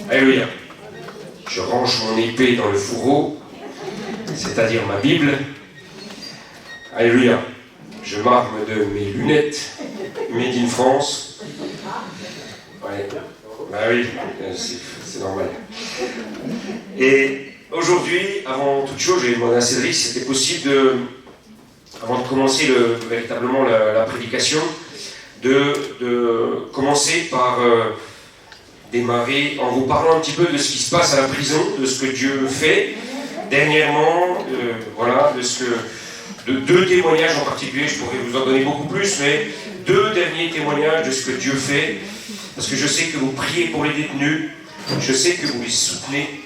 Alléluia. Je range mon épée dans le fourreau, c'est-à-dire ma Bible. Alléluia. Je m'arme de mes lunettes, made in France. Ouais. Bah oui, c'est normal. Et aujourd'hui, avant toute chose, j'ai demandé à Cédric si c'était possible avant de commencer véritablement la prédication, de commencer par démarrer en vous parlant un petit peu de ce qui se passe à la prison, de ce que Dieu fait dernièrement, voilà, de deux témoignages en particulier. Je pourrais vous en donner beaucoup plus, mais deux derniers témoignages de ce que Dieu fait, parce que je sais que vous priez pour les détenus, je sais que vous les soutenez,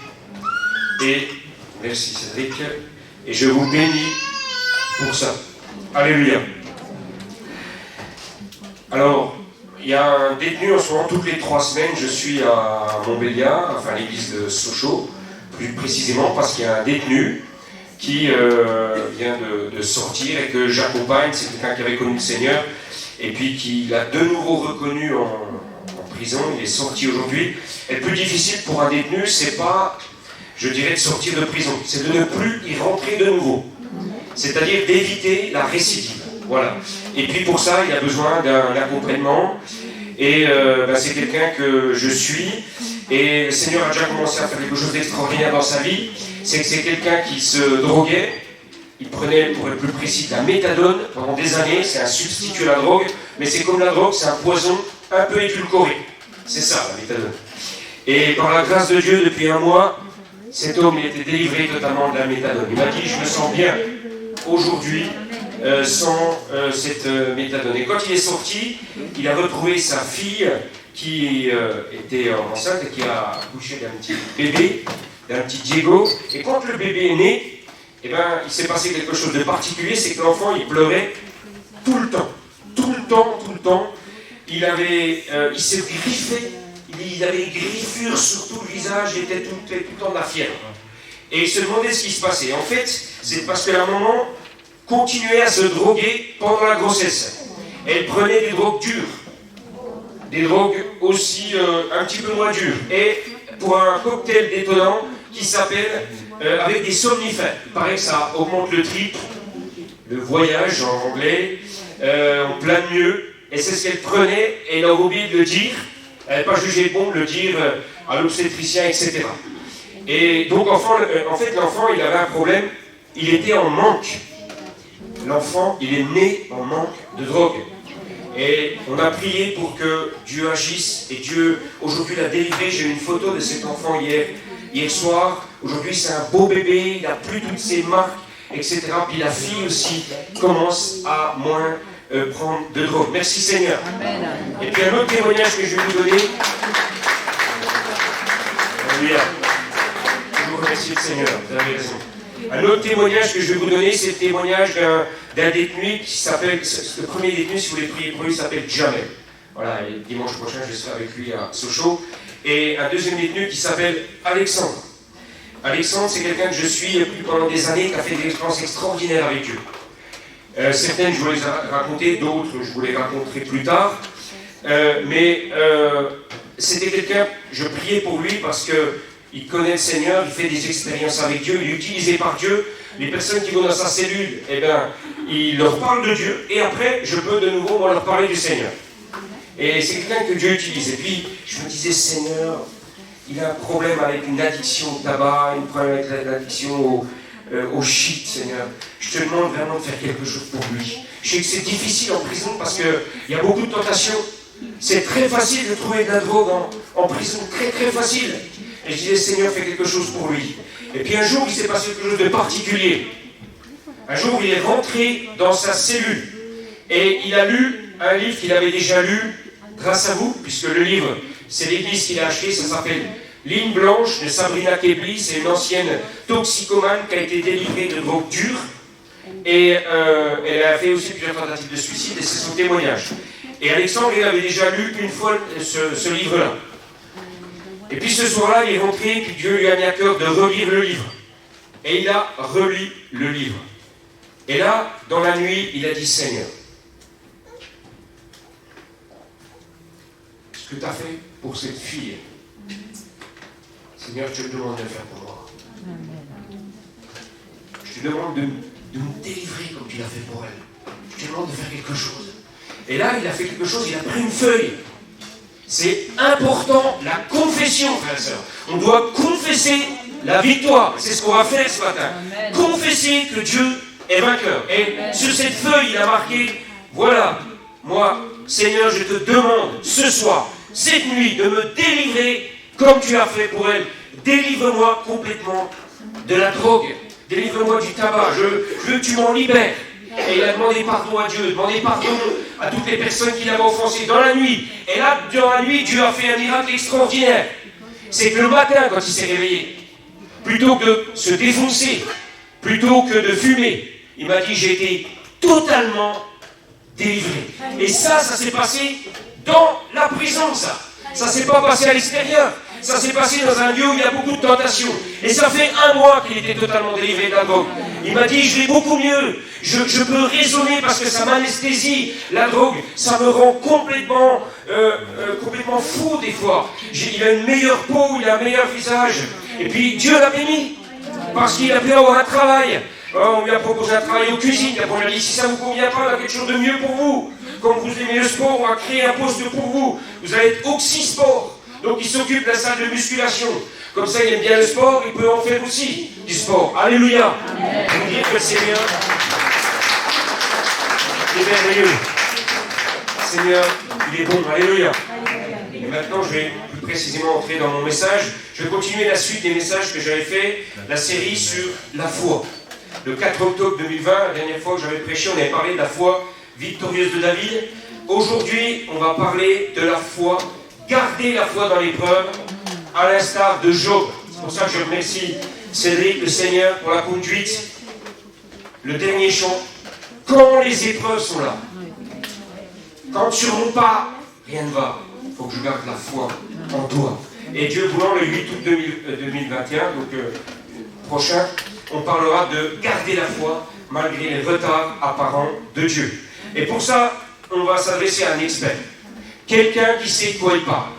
et merci Cédric, et je vous bénis pour ça. Alléluia. Alors, il y a un détenu en ce moment, toutes les 3 semaines, je suis à Montbéliard, enfin l'église de Sochaux, plus précisément parce qu'il y a un détenu qui vient de sortir et que j'accompagne. C'est quelqu'un qui avait connu le Seigneur et puis qui l'a de nouveau reconnu en prison. Il est sorti aujourd'hui. Et le plus difficile pour un détenu, c'est pas, je dirais, de sortir de prison, c'est de ne plus y rentrer de nouveau. C'est-à-dire d'éviter la récidive. Voilà. Et puis pour ça, il y a besoin d'un accompagnement. Et c'est quelqu'un que je suis. Et le Seigneur a déjà commencé à faire quelque chose d'extraordinaire dans sa vie. C'est que c'est quelqu'un qui se droguait. Il prenait, pour être plus précis, de la méthadone pendant des années. C'est un substitut à la drogue. Mais c'est comme la drogue, c'est un poison un peu édulcoré. C'est ça, la méthadone. Et par la grâce de Dieu, depuis 1 mois, cet homme il était délivré totalement de la méthadone. Il m'a dit, je me sens bien aujourd'hui. Sans cette méthadone. Et quand il est sorti, il a retrouvé sa fille qui était enceinte et qui a accouché d'un petit bébé, d'un petit Diego. Et quand le bébé est né, eh ben, il s'est passé quelque chose de particulier, c'est que l'enfant il pleurait tout le temps. Tout le temps. Il s'est griffé, il avait des griffures sur tout le visage, il était tout le temps de la fièvre. Et il se demandait ce qui se passait. En fait, c'est parce que la maman continuait à se droguer pendant la grossesse. Elle prenait des drogues dures, des drogues aussi un petit peu moins dures, et pour un cocktail détonnant qui s'appelle avec des somnifères. Il paraît que ça augmente le trip, le voyage en anglais, en plein milieu, et c'est ce qu'elle prenait, et elle a oublié de le dire, elle n'avait pas jugé bon de le dire à l'obstétricien, etc. Et donc en fait l'enfant il avait un problème, il était en manque. L'enfant, il est né en manque de drogue. Et on a prié pour que Dieu agisse. Et Dieu, aujourd'hui, l'a délivré. J'ai eu une photo de cet enfant hier soir. Aujourd'hui, c'est un beau bébé. Il n'a plus toutes ses marques, etc. Puis la fille aussi commence à moins prendre de drogue. Merci Seigneur. Amen. Et puis un autre témoignage que je vais vous donner. Alléluia. Je vous remercie le Seigneur. Vous avez raison. Un autre témoignage que je vais vous donner, c'est le témoignage d'un détenu qui s'appelle, le premier détenu, si vous voulez prier pour lui, s'appelle Jamel. Voilà, et dimanche prochain, je serai avec lui à Sochaux. Et un deuxième détenu qui s'appelle Alexandre. Alexandre, c'est quelqu'un que je suis depuis pendant des années, qui a fait des expériences extraordinaires avec Dieu. Certaines, je vous les raconter, d'autres, je vous les raconterai plus tard. C'était quelqu'un, je priais pour lui parce que il connaît le Seigneur, il fait des expériences avec Dieu, il est utilisé par Dieu. Les personnes qui vont dans sa cellule, eh ben, il leur parle de Dieu, et après, je peux de nouveau moi, leur parler du Seigneur. Et c'est quelqu'un que Dieu utilise. Et puis, je me disais, Seigneur, il a un problème avec une addiction au tabac, un problème avec l'addiction au shit, Seigneur. Je te demande vraiment de faire quelque chose pour lui. Je sais que c'est difficile en prison parce qu'il y a beaucoup de tentations. C'est très facile de trouver de la drogue en prison, très très facile. Et je disais, Seigneur, fais quelque chose pour lui. Et puis un jour, il s'est passé quelque chose de particulier. Un jour, il est rentré dans sa cellule. Et il a lu un livre qu'il avait déjà lu, grâce à vous, puisque le livre, c'est l'église qu'il a acheté, ça s'appelle Ligne blanche de Sabrina Kebli. C'est une ancienne toxicomane qui a été délivrée de drogue dure. Et elle a fait aussi plusieurs tentatives de suicide, et c'est son témoignage. Et Alexandre, il avait déjà lu une fois ce livre-là. Et puis ce soir-là, il est rentré, puis Dieu lui a mis à cœur de relire le livre. Et il a relu le livre. Et là, dans la nuit, il a dit, Seigneur, ce que tu as fait pour cette fille, Seigneur, je te demande de le faire pour moi. Je te demande de me délivrer comme tu l'as fait pour elle. Je te demande de faire quelque chose. Et là, il a fait quelque chose, il a pris une feuille. C'est important, la confession, frères et sœurs. On doit confesser la victoire. C'est ce qu'on va faire ce matin. Amen. Confesser que Dieu est vainqueur. Et amen. Sur cette feuille, il a marqué, voilà, moi, Seigneur, je te demande ce soir, cette nuit, de me délivrer comme tu as fait pour elle. Délivre-moi complètement de la drogue. Délivre-moi du tabac. Je veux que tu m'en libères. Et il a demandé pardon à Dieu, demandé pardon à toutes les personnes qui l'avaient offensé dans la nuit. Et là, dans la nuit, Dieu a fait un miracle extraordinaire. C'est que le matin, quand il s'est réveillé, plutôt que de se défoncer, plutôt que de fumer, il m'a dit, j'ai été totalement délivré. Et ça s'est passé dans la prison, ça. Ça ne s'est pas passé à l'extérieur. Ça s'est passé dans un lieu où il y a beaucoup de tentations. Et ça fait 1 mois qu'il était totalement délivré de la drogue. Il m'a dit, je vais beaucoup mieux. Je peux raisonner parce que ça m'anesthésie. La drogue, ça me rend complètement fou des fois. Il a une meilleure peau, il a un meilleur visage. Et puis Dieu l'a béni. Parce qu'il a pu avoir un travail. On lui a proposé un travail aux cuisines. On lui a dit, si ça ne vous convient pas, il y a quelque chose de mieux pour vous. Comme vous aimez le sport, on va créer un poste pour vous. Vous allez être Oxysport. Donc il s'occupe de la salle de musculation. Comme ça, il aime bien le sport, il peut en faire aussi du sport. Alléluia. Vous dire que le Seigneur est merveilleux. Seigneur, il est bon. Alléluia. Et maintenant, je vais plus précisément entrer dans mon message. Je vais continuer la suite des messages que j'avais fait, la série sur la foi. Le 4 octobre 2020, la dernière fois que j'avais prêché, on avait parlé de la foi victorieuse de David. Aujourd'hui, on va parler de la foi. Gardez la foi dans l'épreuve, à l'instar de Job. C'est pour ça que je remercie Cédric, le Seigneur, pour la conduite. Le dernier chant. Quand les épreuves sont là, quand tu ne remontes pas, rien ne va. Il faut que je garde la foi en toi. Et Dieu voulant, le 8 août 2021, donc prochain, on parlera de garder la foi malgré les retards apparents de Dieu. Et pour ça, on va s'adresser à un expert. Quelqu'un qui sait de quoi il parle.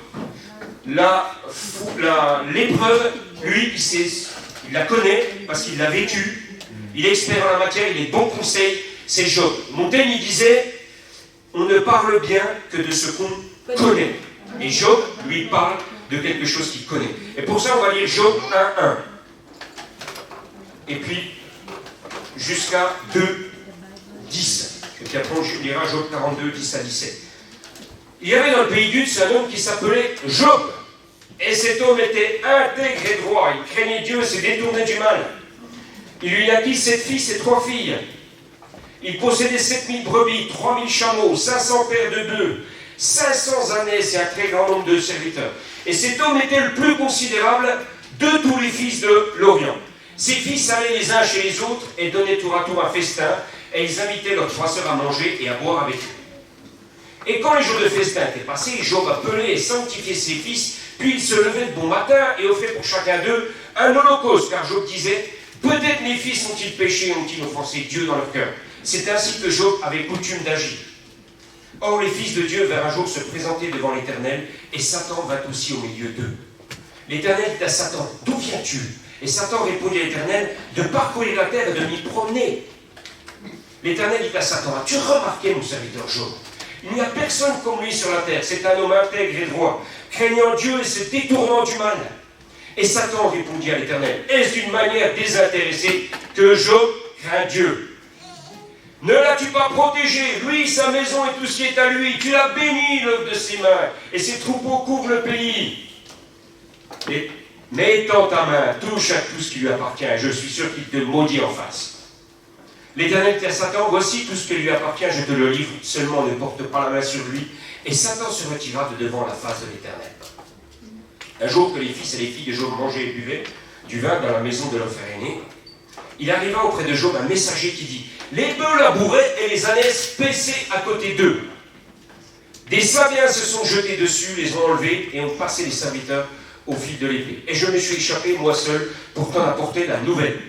L'épreuve, lui, il la connaît parce qu'il l'a vécue. Il est expert en la matière, il est bon conseil. C'est Job. Montaigne, il disait, on ne parle bien que de ce qu'on connaît. Et Job, lui, parle de quelque chose qu'il connaît. Et pour ça, on va lire Job 1:1. Et puis, jusqu'à 2:10. Et puis après, on lira Job 42, 10 à 17. Il y avait dans le pays d'Uz un homme qui s'appelait Job. Et cet homme était intègre et droit. Il craignait Dieu et se détournait du mal. Il lui naquit 7 fils et 3 filles. Il possédait 7000 brebis, 3000 chameaux, 500 paires de bœufs, 500 ânesses et un très grand nombre de serviteurs. Et cet homme était le plus considérable de tous les fils de l'Orient. Ses fils allaient les uns chez les autres et donnaient tour à tour un festin. Et ils invitaient leurs 3 sœurs à manger et à boire avec eux. Et quand les jours de festin étaient passés, Job appelait et sanctifiait ses fils, puis il se levait de bon matin et offrait pour chacun d'eux un holocauste, car Job disait, peut-être mes fils ont-ils péché, ont-ils offensé Dieu dans leur cœur. C'est ainsi que Job avait coutume d'agir. Or les fils de Dieu vinrent un jour se présenter devant l'Éternel, et Satan vint aussi au milieu d'eux. L'Éternel dit à Satan, d'où viens-tu? Et Satan répondit à l'Éternel, de parcourir la terre et de m'y promener. L'Éternel dit à Satan, as-tu remarqué mon serviteur Job? Il n'y a personne comme lui sur la terre. C'est un homme intègre et droit, craignant Dieu et se détournant du mal. Et Satan répondit à l'Éternel, est-ce d'une manière désintéressée que Job craint Dieu? Ne l'as-tu pas protégé, lui, sa maison et tout ce qui est à lui? Tu l'as béni, l'œuvre de ses mains, et ses troupeaux couvrent le pays. Mais étends ta main, touche à tout ce qui lui appartient, et je suis sûr qu'il te maudit en face. L'Éternel dit à Satan, voici tout ce qui lui appartient, je te le livre, seulement ne porte pas la main sur lui. Et Satan se retira de devant la face de l'Éternel. Un jour que les fils et les filles de Job mangeaient et buvaient du vin dans la maison de leur frère aîné, il arriva auprès de Job un messager qui dit, les bœufs labouraient et les ânesses paissaient à côté d'eux. Des Sabiens se sont jetés dessus, les ont enlevés et ont passé les serviteurs au fil de l'épée. Et je me suis échappé, moi seul, pour t'en apporter la nouvelle.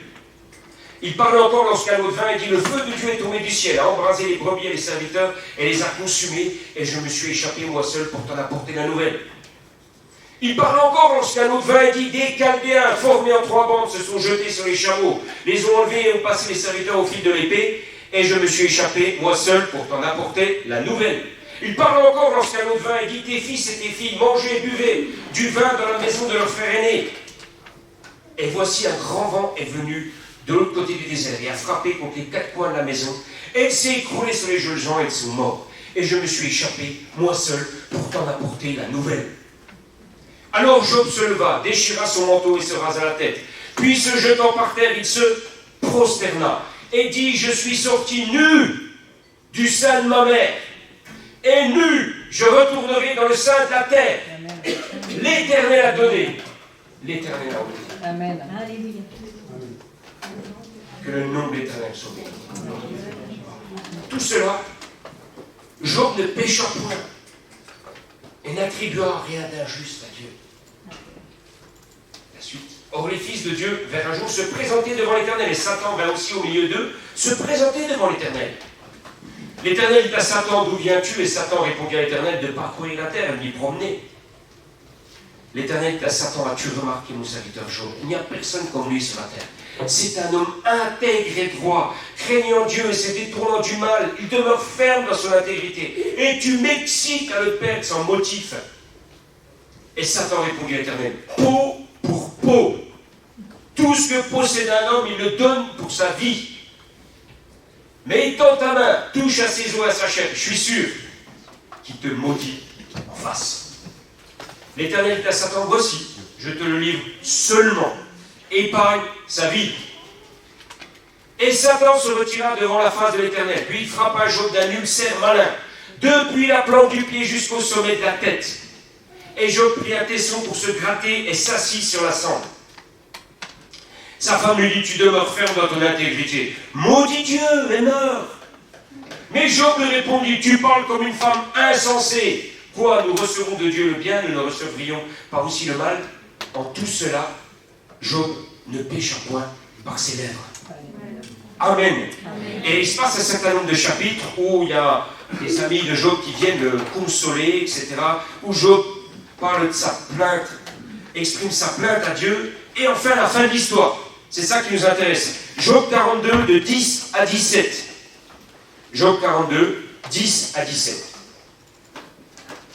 Il parlait encore lorsqu'un autre vint et dit, le feu de Dieu est tombé du ciel, a embrasé les brebis et les serviteurs et les a consumés, et je me suis échappé moi seul pour t'en apporter la nouvelle. Il parle encore lorsqu'un autre vint et dit, des Chaldéens formés en 3 bandes se sont jetés sur les chameaux, les ont enlevés et ont passé les serviteurs au fil de l'épée, et je me suis échappé, moi seul, pour t'en apporter la nouvelle. Il parle encore lorsqu'un autre vint et dit, tes fils et tes filles mangez et buvez du vin dans la maison de leur frère aîné. Et voici un grand vent est venu de l'autre côté du désert et a frappé contre les 4 coins de la maison. Et il s'est écroulé sur les jeunes gens et ils sont morts. Et je me suis échappé, moi seul, pour t'en apporter la nouvelle. Alors Job se leva, déchira son manteau et se rasa la tête. Puis se jetant par terre, il se prosterna et dit, je suis sorti nu du sein de ma mère. Et nu, je retournerai dans le sein de la terre. L'Éternel a donné. L'Éternel a donné. Amen. Que le nom de l'Éternel soit béni. Tout cela, Job ne pécha point et n'attribua rien d'injuste à Dieu. La suite. Or les fils de Dieu vers un jour se présentaient devant l'Éternel, et Satan vint aussi au milieu d'eux se présenter devant l'Éternel. L'Éternel dit à Satan, d'où viens-tu? Et Satan répondit à l'Éternel, de parcourir la terre, de m'y promener. L'Éternel dit à Satan, as-tu remarqué mon serviteur Job? Il n'y a personne comme lui sur la terre. C'est un homme intègre et droit, craignant Dieu et se détournant du mal. Il demeure ferme dans son intégrité. Et tu m'excites à le perdre sans motif. Et Satan répondit à l'Éternel, peau pour peau. Tout ce que possède un homme, il le donne pour sa vie. Mais étends ta main, touche à ses os et à sa chair. Je suis sûr qu'il te maudit en face. L'Éternel dit à Satan, voici, je te le livre seulement. Épargne sa vie. Et Satan se retira devant la face de l'Éternel. Puis il frappa Job d'un ulcère malin, depuis la plante du pied jusqu'au sommet de la tête. Et Job prit un tesson pour se gratter et s'assit sur la cendre. Sa femme lui dit, tu demeures ferme dans ton intégrité. Maudit Dieu et meurs. Mais Job lui répondit, tu parles comme une femme insensée. Quoi, nous recevons de Dieu le bien, nous ne recevrions pas aussi le mal? En tout cela, Job ne pécha point par ses lèvres. Amen. Amen. Et il se passe un certain nombre de chapitres où il y a des amis de Job qui viennent le consoler, etc. Où Job parle de sa plainte, exprime sa plainte à Dieu, et enfin la fin de l'histoire. C'est ça qui nous intéresse. Job 42, de 10 à 17. Job 42, 10 à 17.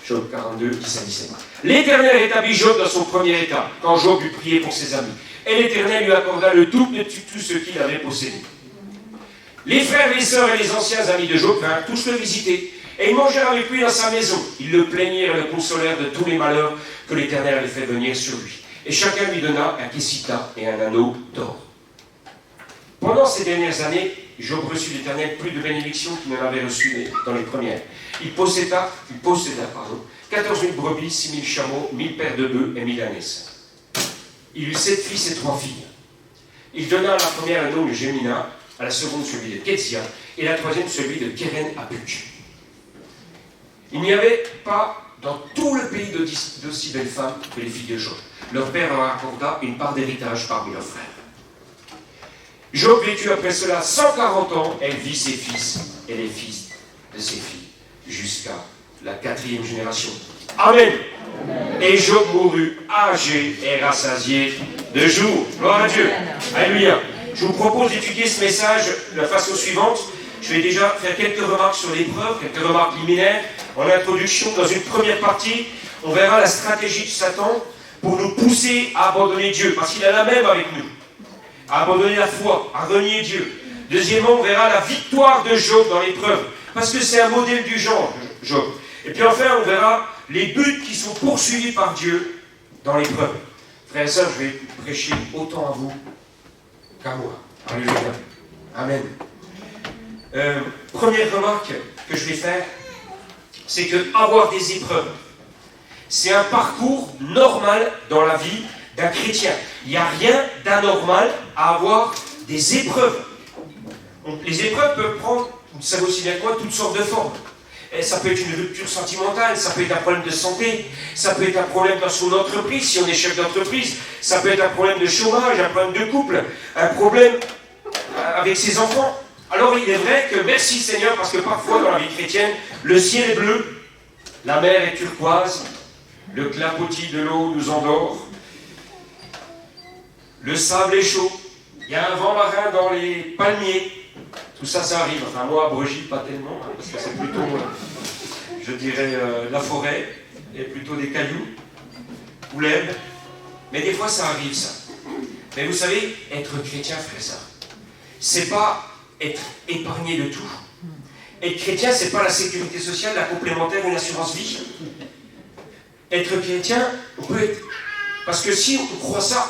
Job 42, 10 à 17. L'Éternel rétablit Job dans son premier état, quand Job eut prié pour ses amis. Et l'Éternel lui accorda le double de tout ce qu'il avait possédé. Les frères, les sœurs et les anciens amis de Job vinrent tous le visiter, et ils mangèrent avec lui dans sa maison. Ils le plaignirent et le consolèrent de tous les malheurs que l'Éternel avait fait venir sur lui. Et chacun lui donna un kessita et un anneau d'or. Pendant ces dernières années, Job reçut de l'Éternel plus de bénédictions qu'il n'en avait reçues dans les premières. Il posséda 14 000 brebis, 6 000 chameaux, 1000 paires de bœufs et 1000 ânesses. Il eut 7 fils et 3 filles. Il donna à la première le nom de Gémina, à la seconde celui de Kézia, et à la troisième celui de Kéren Apuk. Il n'y avait pas dans tout le pays d'aussi belles femmes que les filles de Job. Leur père leur accorda une part d'héritage parmi leurs frères. Job vécut après cela 140 ans, elle vit ses fils et les fils de ses filles, jusqu'à la 4e génération. Amen. Amen. Et Job mourut âgé et rassasié de jours. Gloire à Dieu. Alléluia. Je vous propose d'étudier ce message de la façon suivante. Je vais déjà faire quelques remarques sur l'épreuve, quelques remarques liminaires. En introduction, dans une première partie, on verra la stratégie de Satan pour nous pousser à abandonner Dieu, parce qu'il a la même avec nous. À abandonner la foi, à renier Dieu. Deuxièmement, on verra la victoire de Job dans l'épreuve, parce que c'est un modèle du genre, Job. Et puis enfin, on verra les buts qui sont poursuivis par Dieu dans l'épreuve. Frères et sœurs, je vais prêcher autant à vous qu'à moi. Alléluia. Amen. Première remarque que je vais faire, c'est que avoir des épreuves, c'est un parcours normal dans la vie d'un chrétien. Il n'y a rien d'anormal à avoir des épreuves. Les épreuves peuvent prendre, vous savez aussi bien que moi, toutes sortes de formes. Et ça peut être une rupture sentimentale, ça peut être un problème de santé, ça peut être un problème dans son entreprise, si on est chef d'entreprise, ça peut être un problème de chômage, un problème de couple, un problème avec ses enfants. Alors il est vrai que, merci Seigneur, parce que parfois dans la vie chrétienne, le ciel est bleu, la mer est turquoise, Le clapotis de l'eau nous endort. Le sable est chaud. Il y a un vent marin dans les palmiers. Tout ça, ça arrive. Enfin, moi, à Bregy, pas tellement, hein, parce que c'est plutôt, je dirais, la forêt, et plutôt des cailloux, ou l'herbe. Mais des fois, ça arrive, ça. Mais vous savez, être chrétien, frère, ça, c'est pas être épargné de tout. Être chrétien, c'est pas la sécurité sociale, la complémentaire ou l'assurance vie. Être chrétien, on peut être... Parce que si on croit ça,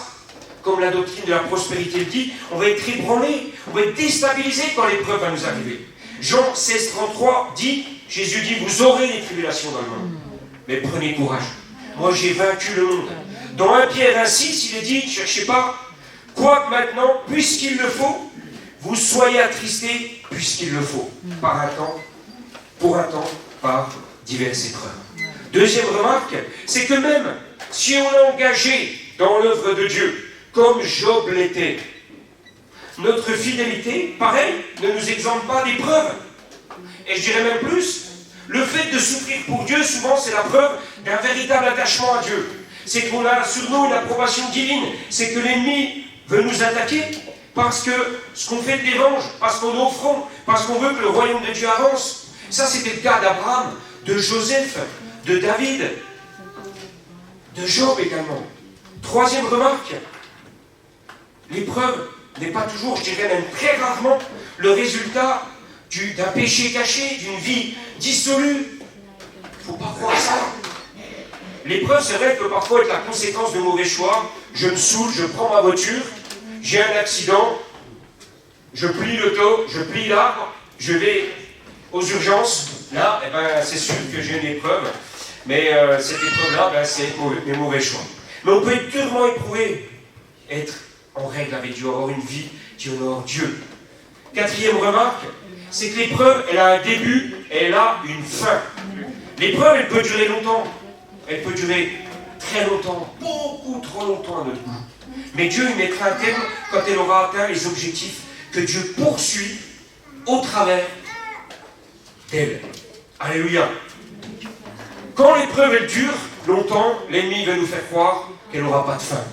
comme la doctrine de la prospérité le dit, on va être ébranlé, on va être déstabilisé quand l'épreuve va nous arriver. Jean 16, 33 dit, Jésus dit, vous aurez des tribulations dans le monde, mais prenez courage. Moi, j'ai vaincu le monde. Dans 1 Pierre 1,6, il est dit, ne cherchez pas, quoique maintenant, puisqu'il le faut, vous soyez attristés, puisqu'il le faut, par un temps, pour un temps, par diverses épreuves. Deuxième remarque, c'est que même si on est engagé dans l'œuvre de Dieu, comme Job l'était, notre fidélité, pareil, ne nous exempte pas d'épreuves. Et je dirais même plus, le fait de souffrir pour Dieu, souvent, c'est la preuve d'un véritable attachement à Dieu. C'est qu'on a sur nous une approbation divine. C'est que l'ennemi veut nous attaquer parce que ce qu'on fait de l'évangile, parce qu'on offre, parce qu'on veut que le royaume de Dieu avance. Ça, c'était le cas d'Abraham, de Joseph, de David, de Job également. Troisième remarque, l'épreuve n'est pas toujours, je dirais même très rarement, le résultat d'un péché caché, d'une vie dissolue. Il ne faut pas croire ça. L'épreuve, c'est vrai, peut parfois être la conséquence de mauvais choix. Je me saoule, je prends ma voiture, j'ai un accident, je plie le taux, je plie l'arbre, je vais aux urgences. Là, eh ben, c'est sûr que j'ai une épreuve. Mais cette épreuve-là, ben, c'est mes mauvais choix. Mais on peut être durement éprouvé, être en règle avec Dieu, avoir une vie qui honore Dieu. Quatrième remarque, c'est que l'épreuve, elle a un début et elle a une fin. L'épreuve, elle peut durer longtemps. Elle peut durer très longtemps, beaucoup trop longtemps à notre goût. Mais Dieu, il mettra un terme quand elle aura atteint les objectifs que Dieu poursuit au travers d'elle. Alléluia. Quand l'épreuve, elle dure longtemps, l'ennemi va nous faire croire qu'elle n'aura pas de fin.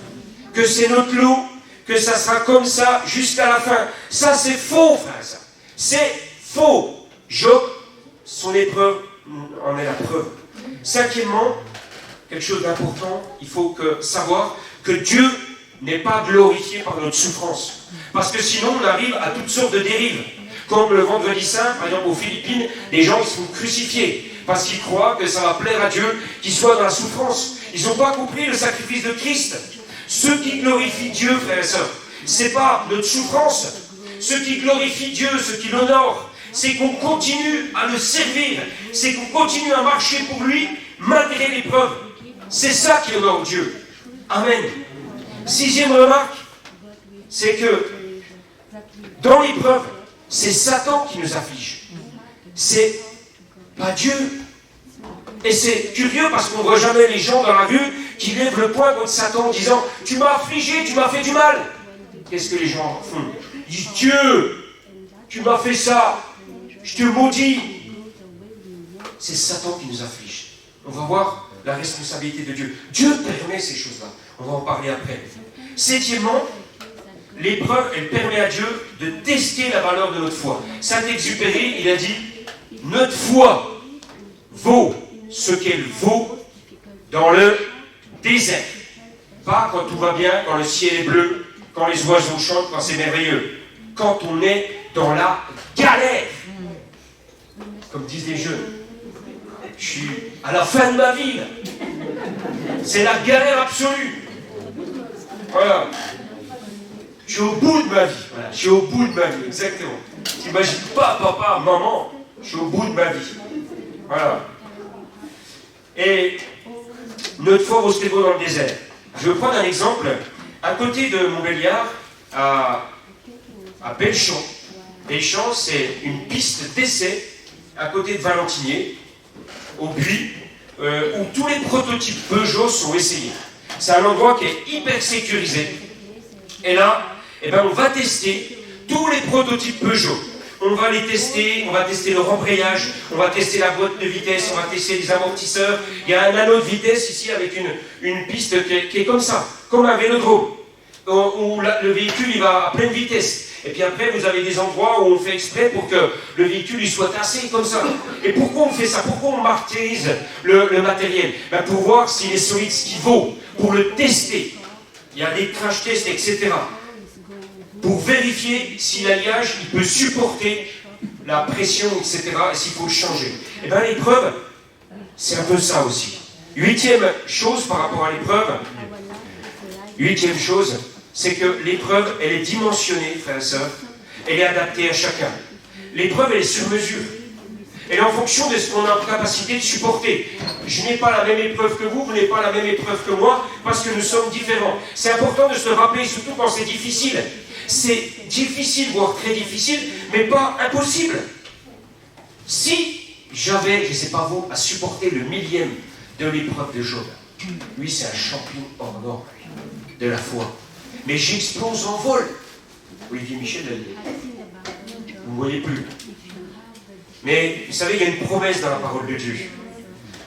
Que c'est notre lot, que ça sera comme ça jusqu'à la fin. Ça, c'est faux, frère, ça. C'est faux. Job, son épreuve en est la preuve. Cinquièmement, quelque chose d'important, il faut savoir que Dieu n'est pas glorifié par notre souffrance. Parce que sinon, on arrive à toutes sortes de dérives. Comme le vendredi saint, par exemple aux Philippines, les gens ils sont crucifiés parce qu'ils croient que ça va plaire à Dieu qu'ils soient dans la souffrance. Ils n'ont pas compris le sacrifice de Christ. Ce qui glorifie Dieu, frères et sœurs, c'est pas notre souffrance. Ce qui glorifie Dieu, ce qui l'honore, c'est qu'on continue à le servir, c'est qu'on continue à marcher pour lui malgré l'épreuve. C'est ça qui honore Dieu. Amen. Sixième remarque, c'est que dans l'épreuve, c'est Satan qui nous afflige. C'est pas Dieu. Et c'est curieux parce qu'on ne voit jamais les gens dans la rue qui lèvent le poing contre Satan en disant « Tu m'as affligé, tu m'as fait du mal ». Qu'est-ce que les gens font? Ils disent « Dieu, tu m'as fait ça, je te maudis ». C'est Satan qui nous afflige. On va voir la responsabilité de Dieu. Dieu permet ces choses-là. On va en parler après. Septièmement, l'épreuve, elle permet à Dieu de tester la valeur de notre foi. Saint-Exupéry, il a dit « Notre foi vaut ce qu'elle vaut dans le désert. » Pas quand tout va bien, quand le ciel est bleu, quand les oiseaux chantent, quand c'est merveilleux. Quand on est dans la galère. Comme disent les jeunes. Je suis à la fin de ma vie. Là. C'est la galère absolue. Voilà. Je suis au bout de ma vie. Voilà. Je suis au bout de ma vie, exactement. T'imagines pas, papa, maman, je suis au bout de ma vie. Voilà. Et notre foi vaut ce qu'elle vaut dans le désert. Je vais prendre un exemple. À côté de Montbéliard, à Belchamp. Belchamp, c'est une piste d'essai à côté de Valentinier, au Buis, où tous les prototypes Peugeot sont essayés. C'est un endroit qui est hyper sécurisé. Et là, eh ben, on va tester tous les prototypes Peugeot. on va les tester, on va tester le rembrayage, on va tester la boîte de vitesse, on va tester les amortisseurs. Il y a un anneau de vitesse ici avec une piste qui est comme ça, comme un vélodrome, où le véhicule il va à pleine vitesse. Et puis après, vous avez des endroits où on fait exprès pour que le véhicule il soit tassé comme ça. Et pourquoi on fait ça? Pourquoi on martyrise le matériel? Pour voir s'il est solide, ce qu'il vaut, pour le tester. Il y a des crash tests, etc. Pour vérifier si l'alliage il peut supporter la pression, etc. et s'il faut le changer. Et bien l'épreuve, c'est un peu ça aussi. Huitième chose par rapport à l'épreuve, huitième chose, c'est que l'épreuve, elle est dimensionnée, frères et sœurs, elle est adaptée à chacun. L'épreuve, elle est sur mesure. Elle est en fonction de ce qu'on a en capacité de supporter. Je n'ai pas la même épreuve que vous n'avez pas la même épreuve que moi, parce que nous sommes différents. C'est important de se le rappeler, surtout quand c'est difficile. C'est difficile, voire très difficile, mais pas impossible. Si j'avais, je ne sais pas vous, à supporter le millième de l'épreuve de Job, lui c'est un champion hors norme de la foi. Mais j'explose en vol. Olivier Michel l'a dit. Vous ne voyez plus. Mais vous savez, il y a une promesse dans la parole de Dieu.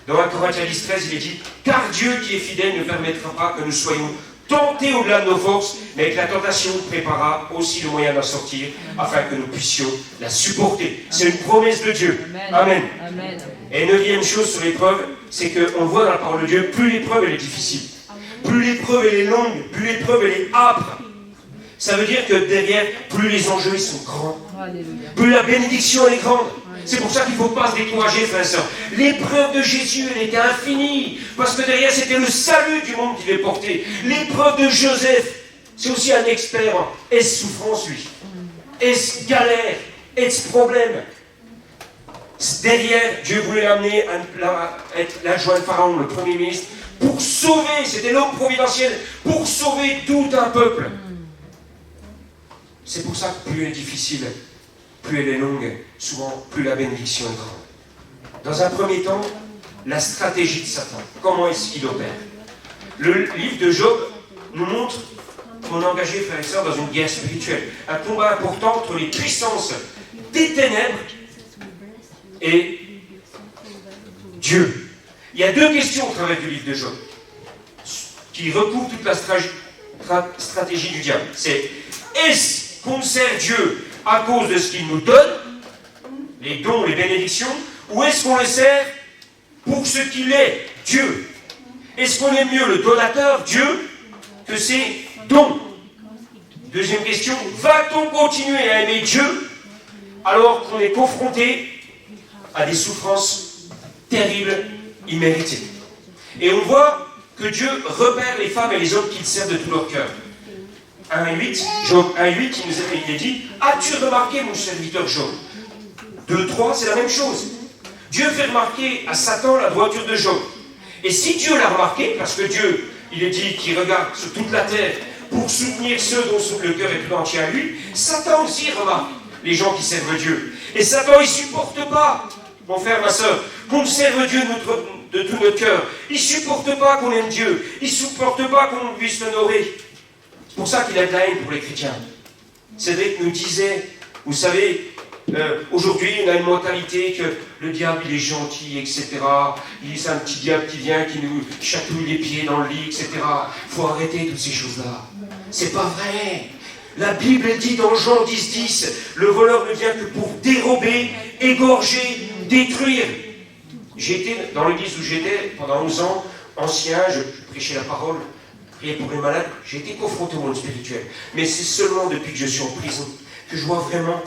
Dans 1 Corinthiens 10, 13, il est dit « Car Dieu qui est fidèle ne permettra pas que nous soyons tentés au-delà de nos forces, mais avec la tentation préparera aussi le moyen d'en sortir, afin que nous puissions la supporter. » C'est une promesse de Dieu. Amen. Amen. Et neuvième chose sur l'épreuve, c'est qu'on voit dans la parole de Dieu, plus l'épreuve elle est difficile, plus l'épreuve elle est longue, plus l'épreuve elle est âpre. Ça veut dire que derrière, plus les enjeux ils sont grands, plus la bénédiction elle est grande. C'est pour ça qu'il ne faut pas se décourager, frères et sœurs. L'épreuve de Jésus, elle était infinie, parce que derrière, c'était le salut du monde qu'il avait porté. L'épreuve de Joseph, c'est aussi un expert. Est-ce souffrance, lui? Est-ce galère? Est-ce problème? Derrière, Dieu voulait l'amener à être l'adjoint de Pharaon, le premier ministre, pour sauver, c'était l'homme providentiel, pour sauver tout un peuple. C'est pour ça que plus elle est difficile, plus elle est longue, souvent plus la bénédiction est grande. Dans un premier temps, la stratégie de Satan. Comment est-ce qu'il opère? Le livre de Job nous montre qu'on est engagé, frères et sœurs, dans une guerre spirituelle. Un combat important entre les puissances des ténèbres et Dieu. Il y a deux questions au travers du livre de Job qui recouvrent toute la stratégie du diable. C'est est-ce qu'on sert Dieu à cause de ce qu'il nous donne, les dons, les bénédictions, ou est-ce qu'on le sert pour ce qu'il est, Dieu? Est-ce qu'on aime mieux le donateur, Dieu, que ses dons? Deuxième question, va-t-on continuer à aimer Dieu alors qu'on est confronté à des souffrances terribles, imméritées? Et on voit que Dieu repère les femmes et les hommes qui le servent de tout leur cœur. 1,8, Job 1,8, il est dit « As-tu remarqué, mon serviteur Job ?» 2,3, c'est la même chose. Dieu fait remarquer à Satan la droiture de Job. Et si Dieu l'a remarqué, parce que Dieu, il est dit qu'il regarde sur toute la terre pour soutenir ceux dont le cœur est tout entier à lui, Satan aussi remarque les gens qui servent Dieu. Et Satan, il ne supporte pas, mon frère, ma soeur, qu'on serve Dieu de tout notre cœur. Il ne supporte pas qu'on aime Dieu. Il ne supporte pas qu'on puisse l'honorer. C'est pour ça qu'il a de la haine pour les chrétiens. Cédric nous disait, vous savez, aujourd'hui on a une mentalité que le diable il est gentil, etc. C'est un petit diable qui vient, qui nous chatouille les pieds dans le lit, etc. Il faut arrêter toutes ces choses-là. C'est pas vrai. La Bible elle dit dans Jean 10,10, le voleur ne vient que pour dérober, égorger, détruire. J'étais dans l'église où j'étais pendant 11 ans, ancien, je prêchais la parole, priais pour les malades, j'ai été confronté au monde spirituel. Mais c'est seulement depuis que je suis en prison que je vois vraiment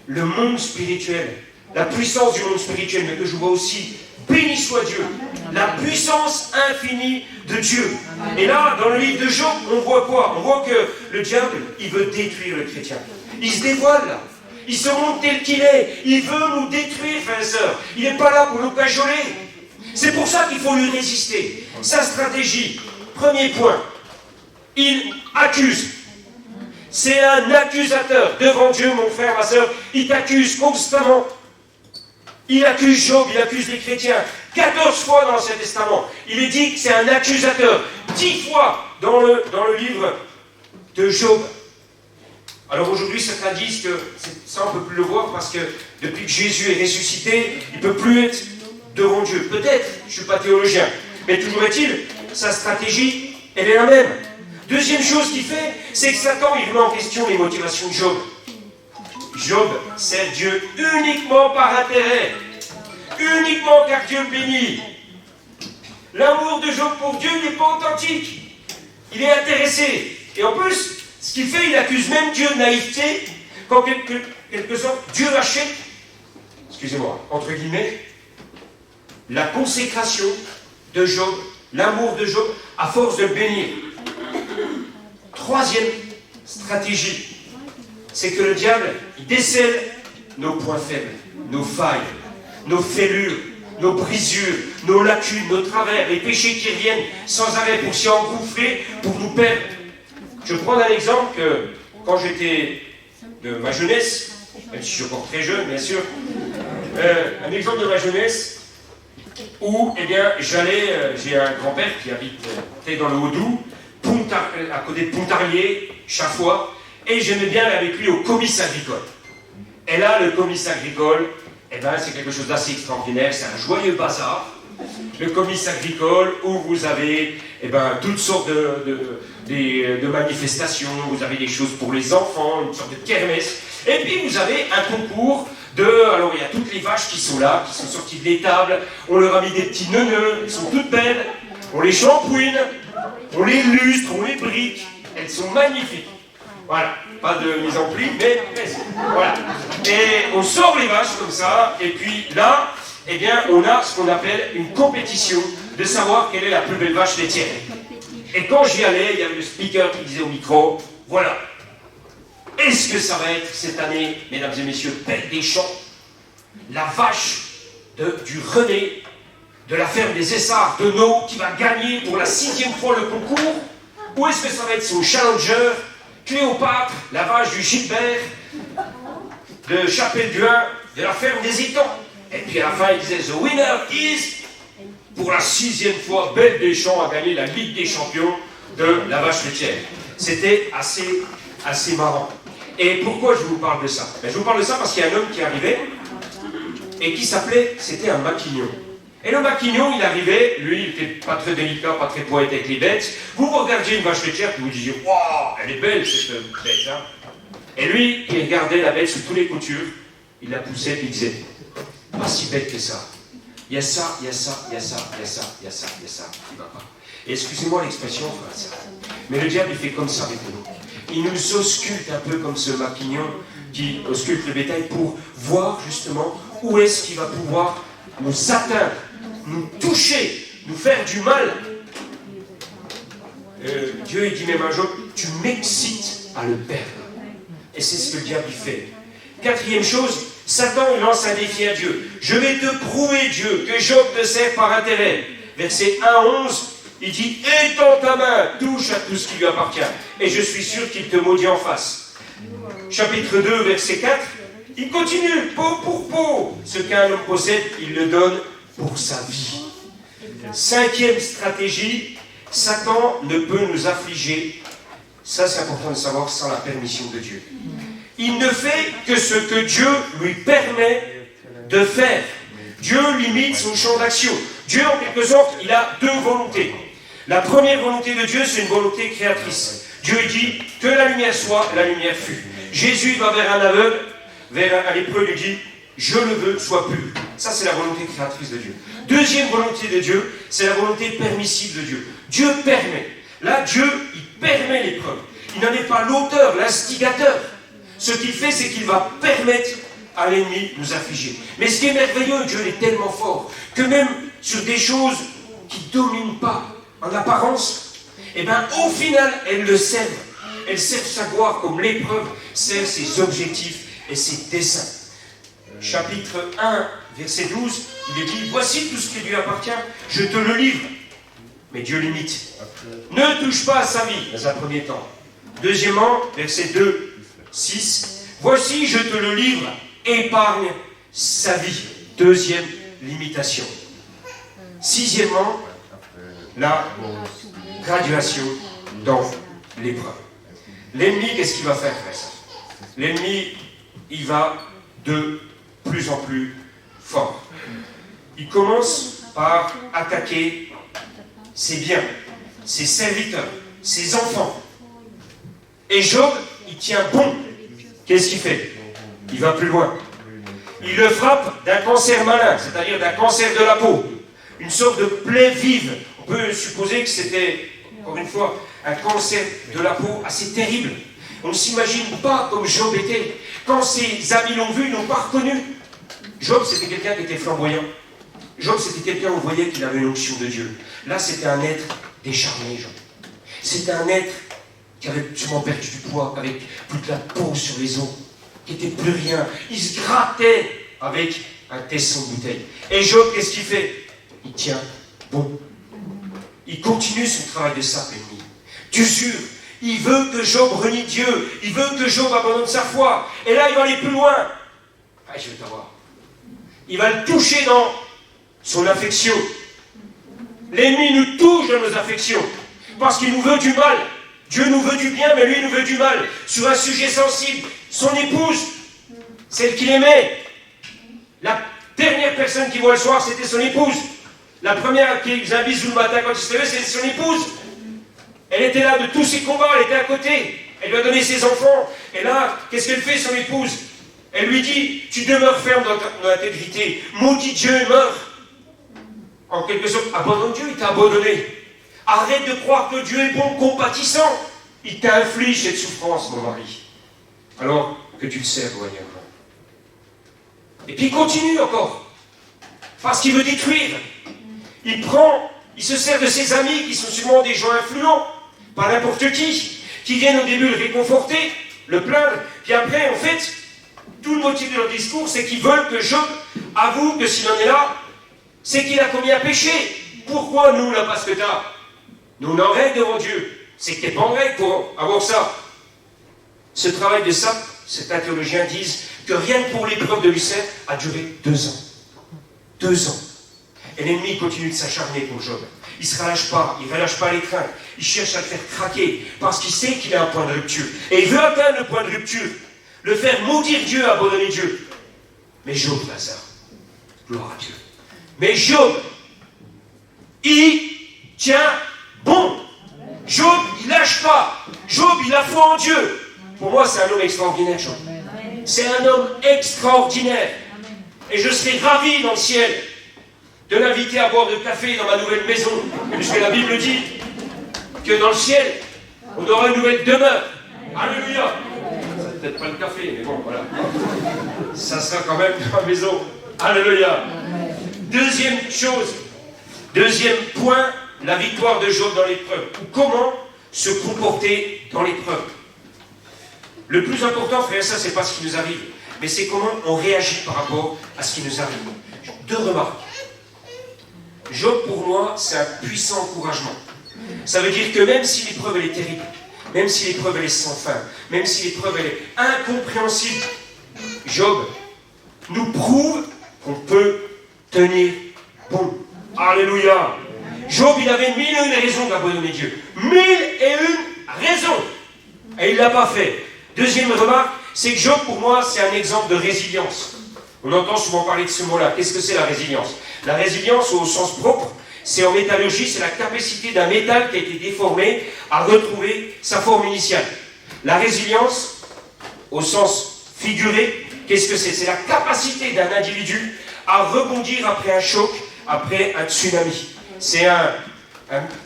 le monde spirituel, la puissance du monde spirituel, mais que je vois aussi, béni soit Dieu, la puissance infinie de Dieu. Et là, dans le livre de Job, on voit quoi? On voit que le diable, il veut détruire le chrétien. Il se dévoile là. Il se montre tel qu'il est. Il veut nous détruire, frères et sœurs. Il n'est pas là pour nous cajoler. C'est pour ça qu'il faut lui résister. Sa stratégie, premier point, il accuse. C'est un accusateur devant Dieu, mon frère, ma soeur. Il t'accuse constamment. Il accuse Job, il accuse les chrétiens. 14 fois dans l'Ancien Testament. Il est dit que c'est un accusateur. 10 fois dans le livre de Job. Alors aujourd'hui, certains disent que ça, on ne peut plus le voir parce que depuis que Jésus est ressuscité, il ne peut plus être devant Dieu. Peut-être, je ne suis pas théologien, mais toujours est-il, sa stratégie, elle est la même. Deuxième chose qu'il fait, c'est que Satan, il remet en question les motivations de Job. Job sert Dieu uniquement par intérêt, uniquement car Dieu le bénit. L'amour de Job pour Dieu n'est pas authentique. Il est intéressé. Et en plus, ce qu'il fait, il accuse même Dieu de naïveté, quand quelque sorte, Dieu achète, excusez-moi, entre guillemets, la consécration de Job, l'amour de Job, à force de le bénir. Troisième stratégie, c'est que le diable, il décèle nos points faibles, nos failles, nos fêlures, nos brisures, nos lacunes, nos travers, les péchés qui reviennent sans arrêt pour s'y engouffrer, pour nous perdre. Je prends un exemple que quand j'étais de ma jeunesse, même si je suis encore très jeune, bien sûr, un exemple de ma jeunesse où, eh bien, j'ai un grand-père qui habite dans le Haut-Doubs, à côté de Pontarlier, Chaffois, et j'aimais bien aller avec lui au comice agricole. Et là, le comice agricole, eh ben, c'est quelque chose d'assez extraordinaire, c'est un joyeux bazar. Le comice agricole où vous avez eh ben, toutes sortes de manifestations, vous avez des choses pour les enfants, une sorte de kermesse, et puis vous avez un concours alors il y a toutes les vaches qui sont là, qui sont sorties de l'étable, on leur a mis des petits neuneux, elles sont toutes belles, on les shampouine, on les lustre, on les brique, elles sont magnifiques. Voilà, pas de mise en pli, mais voilà. Et on sort les vaches comme ça, et puis là, eh bien, on a ce qu'on appelle une compétition de savoir quelle est la plus belle vache laitière. Et quand j'y allais, il y avait le speaker qui disait au micro, voilà, est-ce que ça va être cette année, mesdames et messieurs, Belle des Champs, la vache du René, de la ferme des Essarts de Nau, qui va gagner pour la 6e fois le concours, ou est-ce que ça va être son challenger, Cléopâtre, la vache du Gilbert, de Chapelle-Duin, de la ferme des Étangs. Et puis à la fin, il disait, the winner is, pour la 6e fois, Belle des Champs a gagné la Ligue des Champions de la vache laitière. C'était assez marrant. Et pourquoi je vous parle de ça? Je vous parle de ça parce qu'il y a un homme qui arrivait et qui c'était un maquignon. Et le maquignon, il arrivait, lui, il n'était pas très délicat, pas très poète avec les bêtes. Vous regardiez une vache laitière et vous disiez, waouh, elle est belle cette bête, hein. Et lui, il regardait la bête sous toutes les coutures, il la poussait et il disait, pas si bête que ça. Il y a ça, il y a ça, il y a ça, il y a ça, il y a ça, il y a ça, qui va pas. Et excusez-moi l'expression, frère, mais le diable, il fait comme ça avec nous. Il nous ausculte un peu comme ce maquignon qui ausculte le bétail pour voir justement où est-ce qu'il va pouvoir nous atteindre, nous toucher, nous faire du mal. Dieu, il dit même un jour, tu m'excites à le perdre. Et c'est ce que le diable fait. Quatrième chose, Satan il lance un défi à Dieu. Je vais te prouver, Dieu, que Job te sert par intérêt. Verset 1 à 11, il dit, étends ta main, touche à tout ce qui lui appartient. Et je suis sûr qu'il te maudit en face. Chapitre 2, verset 4, il continue, peau pour peau. Ce qu'un homme possède, il le donne pour sa vie. Cinquième stratégie, Satan ne peut nous affliger, ça c'est important de savoir, sans la permission de Dieu. Il ne fait que ce que Dieu lui permet de faire. Dieu limite son champ d'action. Dieu, en quelque sorte, il a deux volontés. La première volonté de Dieu, c'est une volonté créatrice. Dieu dit que la lumière soit, la lumière fut. Jésus va vers un aveugle, vers un lépreux, lui dit je le veux, sois pur. Ça, c'est la volonté créatrice de Dieu. Deuxième volonté de Dieu, c'est la volonté permissive de Dieu. Dieu permet. Là, Dieu, il permet l'épreuve. Il n'en est pas l'auteur, l'instigateur. Ce qu'il fait, c'est qu'il va permettre à l'ennemi de nous affliger. Mais ce qui est merveilleux, Dieu est tellement fort, que même sur des choses qui ne dominent pas en apparence, eh bien, au final, elles le servent. Elles servent sa gloire comme l'épreuve sert ses objectifs et ses desseins. Chapitre 1, verset 12, il est dit, voici tout ce qui lui appartient, je te le livre. Mais Dieu limite. Ne touche pas à sa vie, dans un premier temps. Deuxièmement, verset 2, 6, voici, je te le livre, épargne sa vie. Deuxième limitation. Sixièmement, la graduation dans l'épreuve. L'ennemi, qu'est-ce qu'il va faire, frère? l'ennemi, il va de plus en plus fort. Il commence par attaquer ses biens, ses serviteurs, ses enfants. Et Job, il tient bon. Qu'est-ce qu'il fait? Il va plus loin. Il le frappe d'un cancer malin, c'est-à-dire d'un cancer de la peau. Une sorte de plaie vive. On peut supposer que c'était, encore une fois, un cancer de la peau assez terrible. On ne s'imagine pas comme Job était. Quand ses amis l'ont vu, ils ne l'ont pas reconnu. Job, c'était quelqu'un qui était flamboyant. Job, c'était quelqu'un où on voyait qu'il avait l'onction de Dieu. Là, c'était un être décharné, Job. C'était un être qui avait sûrement perdu du poids, avec toute la peau sur les os, qui n'était plus rien. Il se grattait avec un tesson de bouteille. Et Job, qu'est-ce qu'il fait? Il tient bon. Il continue son travail de sape ennemi. D'usure. Il veut que Job renie Dieu. Il veut que Job abandonne sa foi. Et là, il va aller plus loin. Ah, je vais t'avoir. Il va le toucher dans son affection. L'ennemi nous touche dans nos affections. Parce qu'il nous veut du mal. Dieu nous veut du bien, mais lui nous veut du mal. Sur un sujet sensible, son épouse, celle qu'il aimait. La dernière personne qu'il voit le soir, c'était son épouse. La première qui faisait un bisou le matin quand il se levait, c'était son épouse. Elle était là de tous ses combats, elle était à côté. Elle lui a donné ses enfants. Et là, qu'est-ce qu'elle fait, son épouse? Elle lui dit, tu demeures ferme dans l'intégrité. Maudit Dieu et meurs. En quelque sorte, abandonne Dieu, il t'a abandonné. Arrête de croire que Dieu est bon, compatissant. Il t'inflige cette souffrance, mon mari. Alors que tu le sers loyalement. Et puis il continue encore. Parce qu'il veut détruire. Il se sert de ses amis qui sont sûrement des gens influents, pas n'importe qui viennent au début le réconforter, le plaindre, puis après, en fait, tout le motif de leur discours, c'est qu'ils veulent que Job avoue que s'il en est là, c'est qu'il a commis un péché. Pourquoi nous, là, parce que t'as? Nous, on est en règle devant Dieu. C'est que t'es pas en règle pour avoir ça. Ce travail de sape, certains théologiens disent que rien que pour l'épreuve de Lucerne a duré 2 ans. 2 ans. Et l'ennemi continue de s'acharner pour Job. Il ne se relâche pas, il ne relâche pas les craintes. Il cherche à le faire craquer parce qu'il sait qu'il a un point de rupture. Et il veut atteindre le point de rupture. Le faire maudire Dieu, abandonner Dieu. Mais Job, Lazare, gloire à Dieu. Mais Job, il tient bon. Job, il lâche pas. Job, il a foi en Dieu. Pour moi, c'est un homme extraordinaire, Job. C'est un homme extraordinaire. Et je serai ravi dans le ciel de l'inviter à boire du café dans ma nouvelle maison, puisque la Bible dit que dans le ciel, on aura une nouvelle demeure. Alléluia. C'est peut-être pas le café, mais bon, voilà. Ça sera quand même dans la maison. Alléluia. Deuxième chose, deuxième point, la victoire de Job dans l'épreuve. Ou comment se comporter dans l'épreuve. Le plus important, frère, ça, c'est pas ce qui nous arrive, mais c'est comment on réagit par rapport à ce qui nous arrive. 2 remarques. Job, pour moi, c'est un puissant encouragement. Ça veut dire que même si l'épreuve, elle est terrible, même si l'épreuve, elle est sans fin, même si l'épreuve, elle est incompréhensible, Job nous prouve qu'on peut tenir bon. Alléluia. Job, il avait 1001 raisons d'abandonner Dieu. 1001 raisons. Et il ne l'a pas fait. Deuxième remarque, c'est que Job, pour moi, c'est un exemple de résilience. On entend souvent parler de ce mot-là. Qu'est-ce que c'est la résilience? La résilience, au sens propre, c'est en métallurgie, c'est la capacité d'un métal qui a été déformé à retrouver sa forme initiale. La résilience, au sens figuré, qu'est-ce que c'est? C'est la capacité d'un individu à rebondir après un choc, après un tsunami. C'est un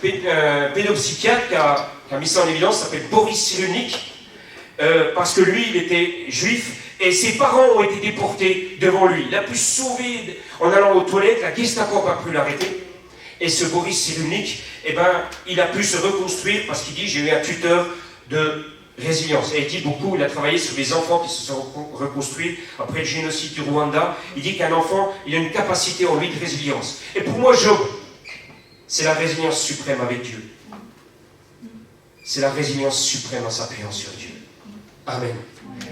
pédopsychiatre qui a mis ça en évidence, s'appelle Boris Cyrulnik, parce que lui, il était juif, et ses parents ont été déportés devant lui. Il a pu se sauver en allant aux toilettes, la Gestapo n'a pas pu l'arrêter. Et ce Boris Cyrulnik, eh ben, il a pu se reconstruire parce qu'il dit, j'ai eu un tuteur de résilience. Et il dit beaucoup, il a travaillé sur les enfants qui se sont reconstruits après le génocide du Rwanda. Il dit qu'un enfant, il a une capacité en lui de résilience. Et pour moi, Job, c'est la résilience suprême avec Dieu. C'est la résilience suprême en s'appuyant sur Dieu. Amen.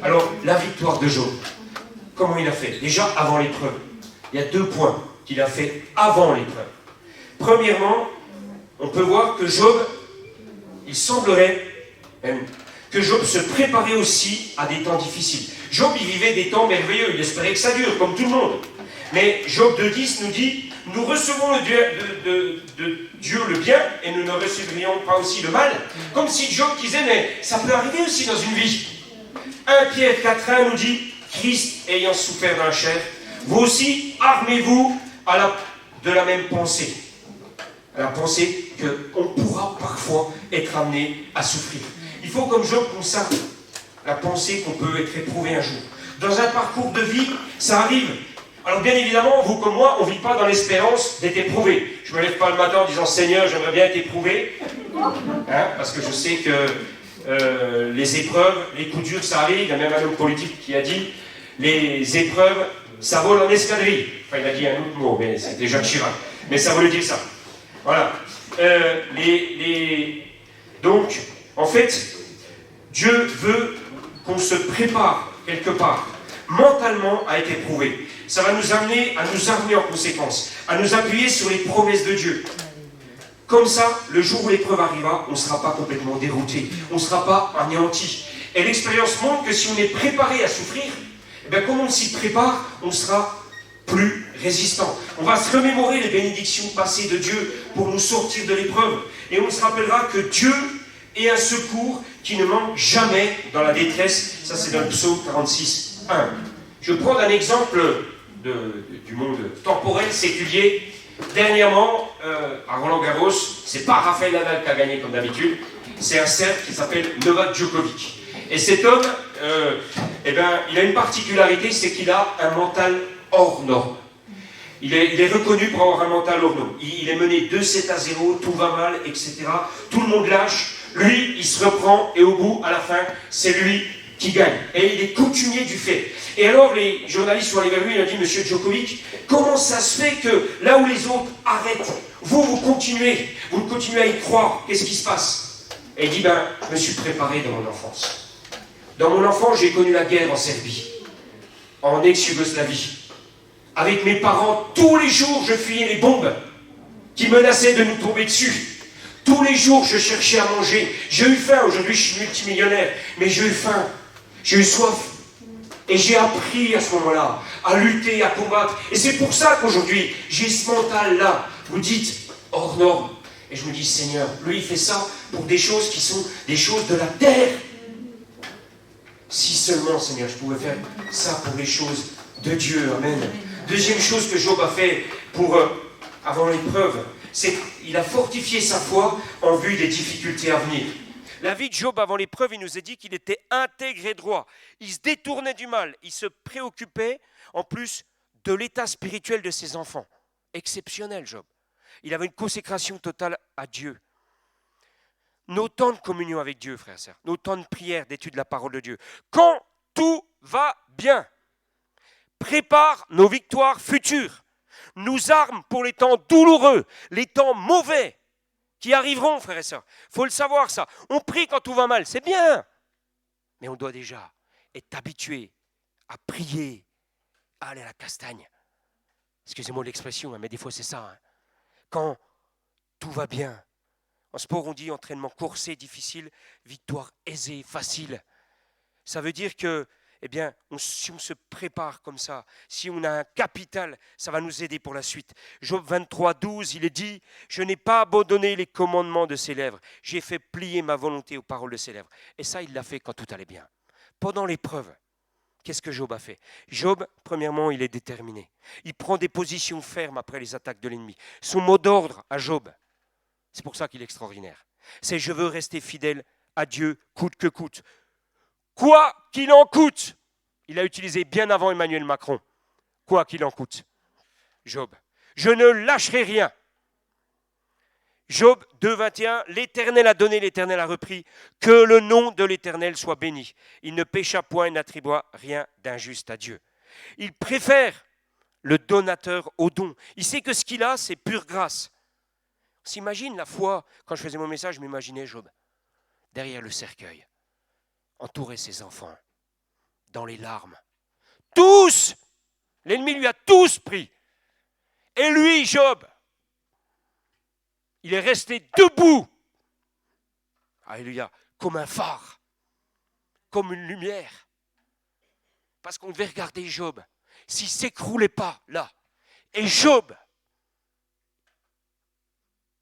Alors, la victoire de Job, comment il a fait? Déjà, avant l'épreuve. Il y a 2 points qu'il a fait avant l'épreuve. Premièrement, on peut voir que Job, il semblerait, même que Job se préparait aussi à des temps difficiles. Job, il vivait des temps merveilleux, il espérait que ça dure, comme tout le monde. Mais Job 2,10 nous dit, nous recevons de Dieu le bien et nous ne recevrions pas aussi le mal. Comme si Job disait, mais ça peut arriver aussi dans une vie. 1 Pierre 4,1 nous dit, Christ ayant souffert dans la chair, vous aussi armez-vous de la même pensée. À la pensée qu'on pourra parfois être amené à souffrir. Il faut comme Job qu'on sache la pensée qu'on peut être éprouvé un jour. Dans un parcours de vie, ça arrive. Alors bien évidemment, vous comme moi, on ne vit pas dans l'espérance d'être éprouvé. Je ne me lève pas le matin en disant « Seigneur, j'aimerais bien être éprouvé ». Parce que je sais que les épreuves, les coups durs, ça arrive. Il y a même un homme politique qui a dit « Les épreuves, ça vole en escadrille ». Enfin, il a dit un autre mot, mais c'est déjà Chirac. Mais ça veut dire ça. Voilà. Donc, en fait, Dieu veut qu'on se prépare quelque part, mentalement, à être éprouvé. Ça va nous amener à nous armer en conséquence, à nous appuyer sur les promesses de Dieu. Comme ça, le jour où l'épreuve arrivera, on ne sera pas complètement dérouté, on ne sera pas anéanti. Et l'expérience montre que si on est préparé à souffrir, eh bien, comme on s'y prépare, on sera plus résistant. On va se remémorer les bénédictions passées de Dieu pour nous sortir de l'épreuve. Et on se rappellera que Dieu est un secours qui ne manque jamais dans la détresse. Ça, c'est dans le psaume 46, 1. Je prends un exemple du monde temporel, séculier. Dernièrement, à Roland-Garros, c'est pas Rafael Nadal qui a gagné comme d'habitude, c'est un Serbe qui s'appelle Novak Djokovic. Et cet homme, il a une particularité, c'est qu'il a un mental hors norme. Il est reconnu pour avoir un mental hors norme. Il est mené 2-7-0, tout va mal, etc. Tout le monde lâche. Lui, il se reprend et au bout, à la fin, c'est lui qui gagne. Et il est coutumier du fait. Et alors, les journalistes sont allés vers lui, ils ont dit, Monsieur Djokovic, comment ça se fait que là où les autres arrêtent, vous continuez à y croire, qu'est-ce qui se passe? Et il dit, je me suis préparé dans mon enfance. Dans mon enfance, j'ai connu la guerre en Serbie, en ex-Yougoslavie. Avec mes parents, tous les jours, je fuyais les bombes qui menaçaient de nous tomber dessus. Tous les jours, je cherchais à manger. J'ai eu faim, aujourd'hui je suis multimillionnaire, mais j'ai eu faim, j'ai eu soif. Et j'ai appris à ce moment-là à lutter, à combattre. Et c'est pour ça qu'aujourd'hui, j'ai ce mental-là. Vous dites, hors norme. Et je me dis, Seigneur, lui il fait ça pour des choses qui sont des choses de la terre. Si seulement, Seigneur, je pouvais faire ça pour les choses de Dieu. Amen. Deuxième chose que Job a fait avant l'épreuve, c'est qu'il a fortifié sa foi en vue des difficultés à venir. La vie de Job avant l'épreuve, il nous a dit qu'il était intègre et droit. Il se détournait du mal. Il se préoccupait en plus de l'état spirituel de ses enfants. Exceptionnel, Job. Il avait une consécration totale à Dieu. Nos temps de communion avec Dieu, frères et sœurs, nos temps de prière, d'étude de la parole de Dieu. Quand tout va bien, prépare nos victoires futures, nous arme pour les temps douloureux, les temps mauvais qui arriveront, frères et sœurs. Il faut le savoir, ça. On prie quand tout va mal, c'est bien. Mais on doit déjà être habitué à prier, à aller à la castagne. Excusez-moi l'expression, mais des fois c'est ça. Quand tout va bien. En sport, on dit entraînement coursé, difficile, victoire aisée, facile. Ça veut dire que, si on se prépare comme ça, si on a un capital, ça va nous aider pour la suite. Job 23, 12, il est dit, je n'ai pas abandonné les commandements de ses lèvres, j'ai fait plier ma volonté aux paroles de ses lèvres. Et ça, il l'a fait quand tout allait bien. Pendant l'épreuve, qu'est-ce que Job a fait? Job, premièrement, il est déterminé. Il prend des positions fermes après les attaques de l'ennemi. Son mot d'ordre à Job, c'est pour ça qu'il est extraordinaire. C'est je veux rester fidèle à Dieu coûte que coûte. Quoi qu'il en coûte. Il a utilisé bien avant Emmanuel Macron. Quoi qu'il en coûte. Job. Je ne lâcherai rien. Job 2, 21. L'Éternel a donné, l'Éternel a repris. Que le nom de l'Éternel soit béni. Il ne pécha point et n'attribua rien d'injuste à Dieu. Il préfère le donateur au don. Il sait que ce qu'il a, c'est pure grâce. On s'imagine la foi, quand je faisais mon message, je m'imaginais Job, derrière le cercueil, entourer ses enfants, dans les larmes. Tous, l'ennemi lui a tous pris. Et lui, Job, il est resté debout. Alléluia, comme un phare. comme une lumière. Parce qu'on devait regarder Job. S'il ne s'écroulait pas là. Et Job,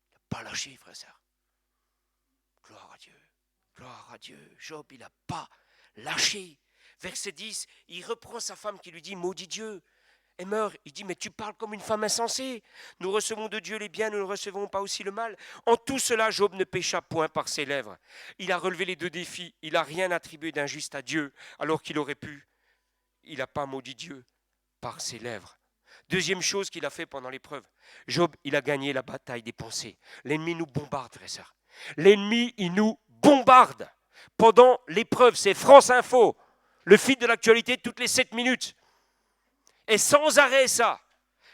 il n'a pas lâché, frère et sœur. Gloire à Dieu. Gloire à Dieu. Job, il n'a pas lâché. Verset 10, il reprend sa femme qui lui dit, maudit Dieu. Et meurt. Il dit, mais tu parles comme une femme insensée. Nous recevons de Dieu les biens, nous ne recevons pas aussi le mal. En tout cela, Job ne pécha point par ses lèvres. Il a relevé les deux défis. Il n'a rien attribué d'injuste à Dieu, alors qu'il aurait pu. Il n'a pas maudit Dieu par ses lèvres. Deuxième chose qu'il a fait pendant l'épreuve. Job, il a gagné la bataille des pensées. L'ennemi nous bombarde, frères et sœurs. L'ennemi, il nous bombarde. Pendant l'épreuve, c'est France Info. Le fil de l'actualité toutes les 7 minutes. Et sans arrêt ça,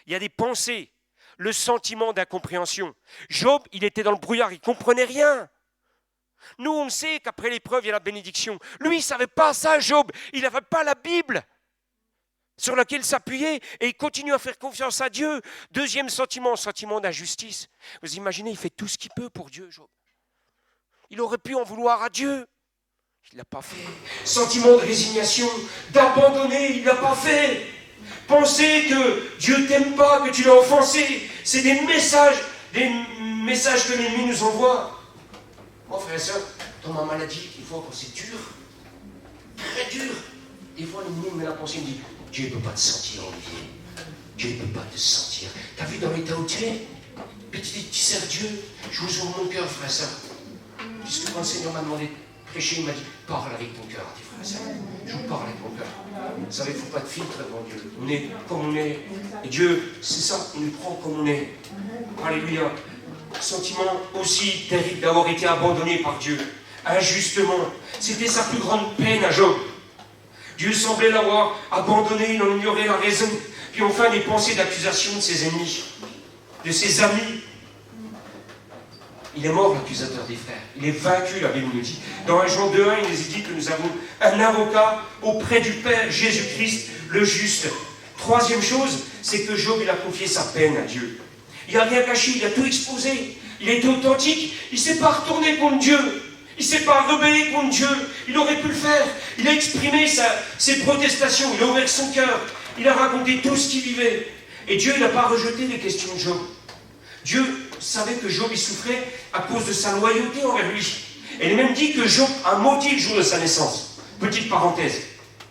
il y a des pensées, le sentiment d'incompréhension. Job, il était dans le brouillard, il ne comprenait rien. Nous, on sait qu'après l'épreuve, il y a la bénédiction. Lui, il ne savait pas ça, Job. Il n'avait pas la Bible sur laquelle s'appuyer et il continue à faire confiance à Dieu. Deuxième sentiment, sentiment d'injustice. Vous imaginez, il fait tout ce qu'il peut pour Dieu, Job. Il aurait pu en vouloir à Dieu. Il ne l'a pas fait. Sentiment de résignation, d'abandonner, il ne l'a pas fait. Penser que Dieu ne t'aime pas, que tu l'as offensé, c'est des messages que l'ennemi nous envoie. Moi, frère et soeur, dans ma maladie, des fois, quand c'est dur, très dur, des fois, l'ennemi me met la pensée, il me dit, Dieu ne peut pas te sentir, Olivier. Dieu ne peut pas te sentir. T'as vu dans l'état où tu es? Puis tu dis, tu sers Dieu. Je vous ouvre mon cœur, frère et soeur. Puisque quand le Seigneur m'a demandé de prêcher, il m'a dit, parle avec ton cœur, frère et soeur. Je vous parle avec mon cœur. Vous savez, il ne faut pas de filtre devant Dieu. On est comme on est. Et Dieu, c'est ça, il nous prend comme on est. Alléluia. Sentiment aussi terrible d'avoir été abandonné par Dieu. Injustement. C'était sa plus grande peine à Job. Dieu semblait l'avoir abandonné, il en ignorait la raison. Puis enfin, les pensées d'accusation de ses ennemis, de ses amis. Il est mort, l'accusateur des frères. Il est vaincu, la Bible nous dit. Dans 1 Jean 2:1, il nous dit que nous avons un avocat auprès du Père, Jésus-Christ, le juste. Troisième chose, c'est que Job, il a confié sa peine à Dieu. Il n'a rien caché, il a tout exposé. Il est authentique. Il ne s'est pas retourné contre Dieu. Il ne s'est pas rebellé contre Dieu. Il aurait pu le faire. Il a exprimé ses protestations. Il a ouvert son cœur. Il a raconté tout ce qu'il vivait. Et Dieu, il n'a pas rejeté les questions de Job. Dieu savait que Job, il souffrait à cause de sa loyauté envers lui. Et il est même dit que Job a maudit le jour de sa naissance. Petite parenthèse.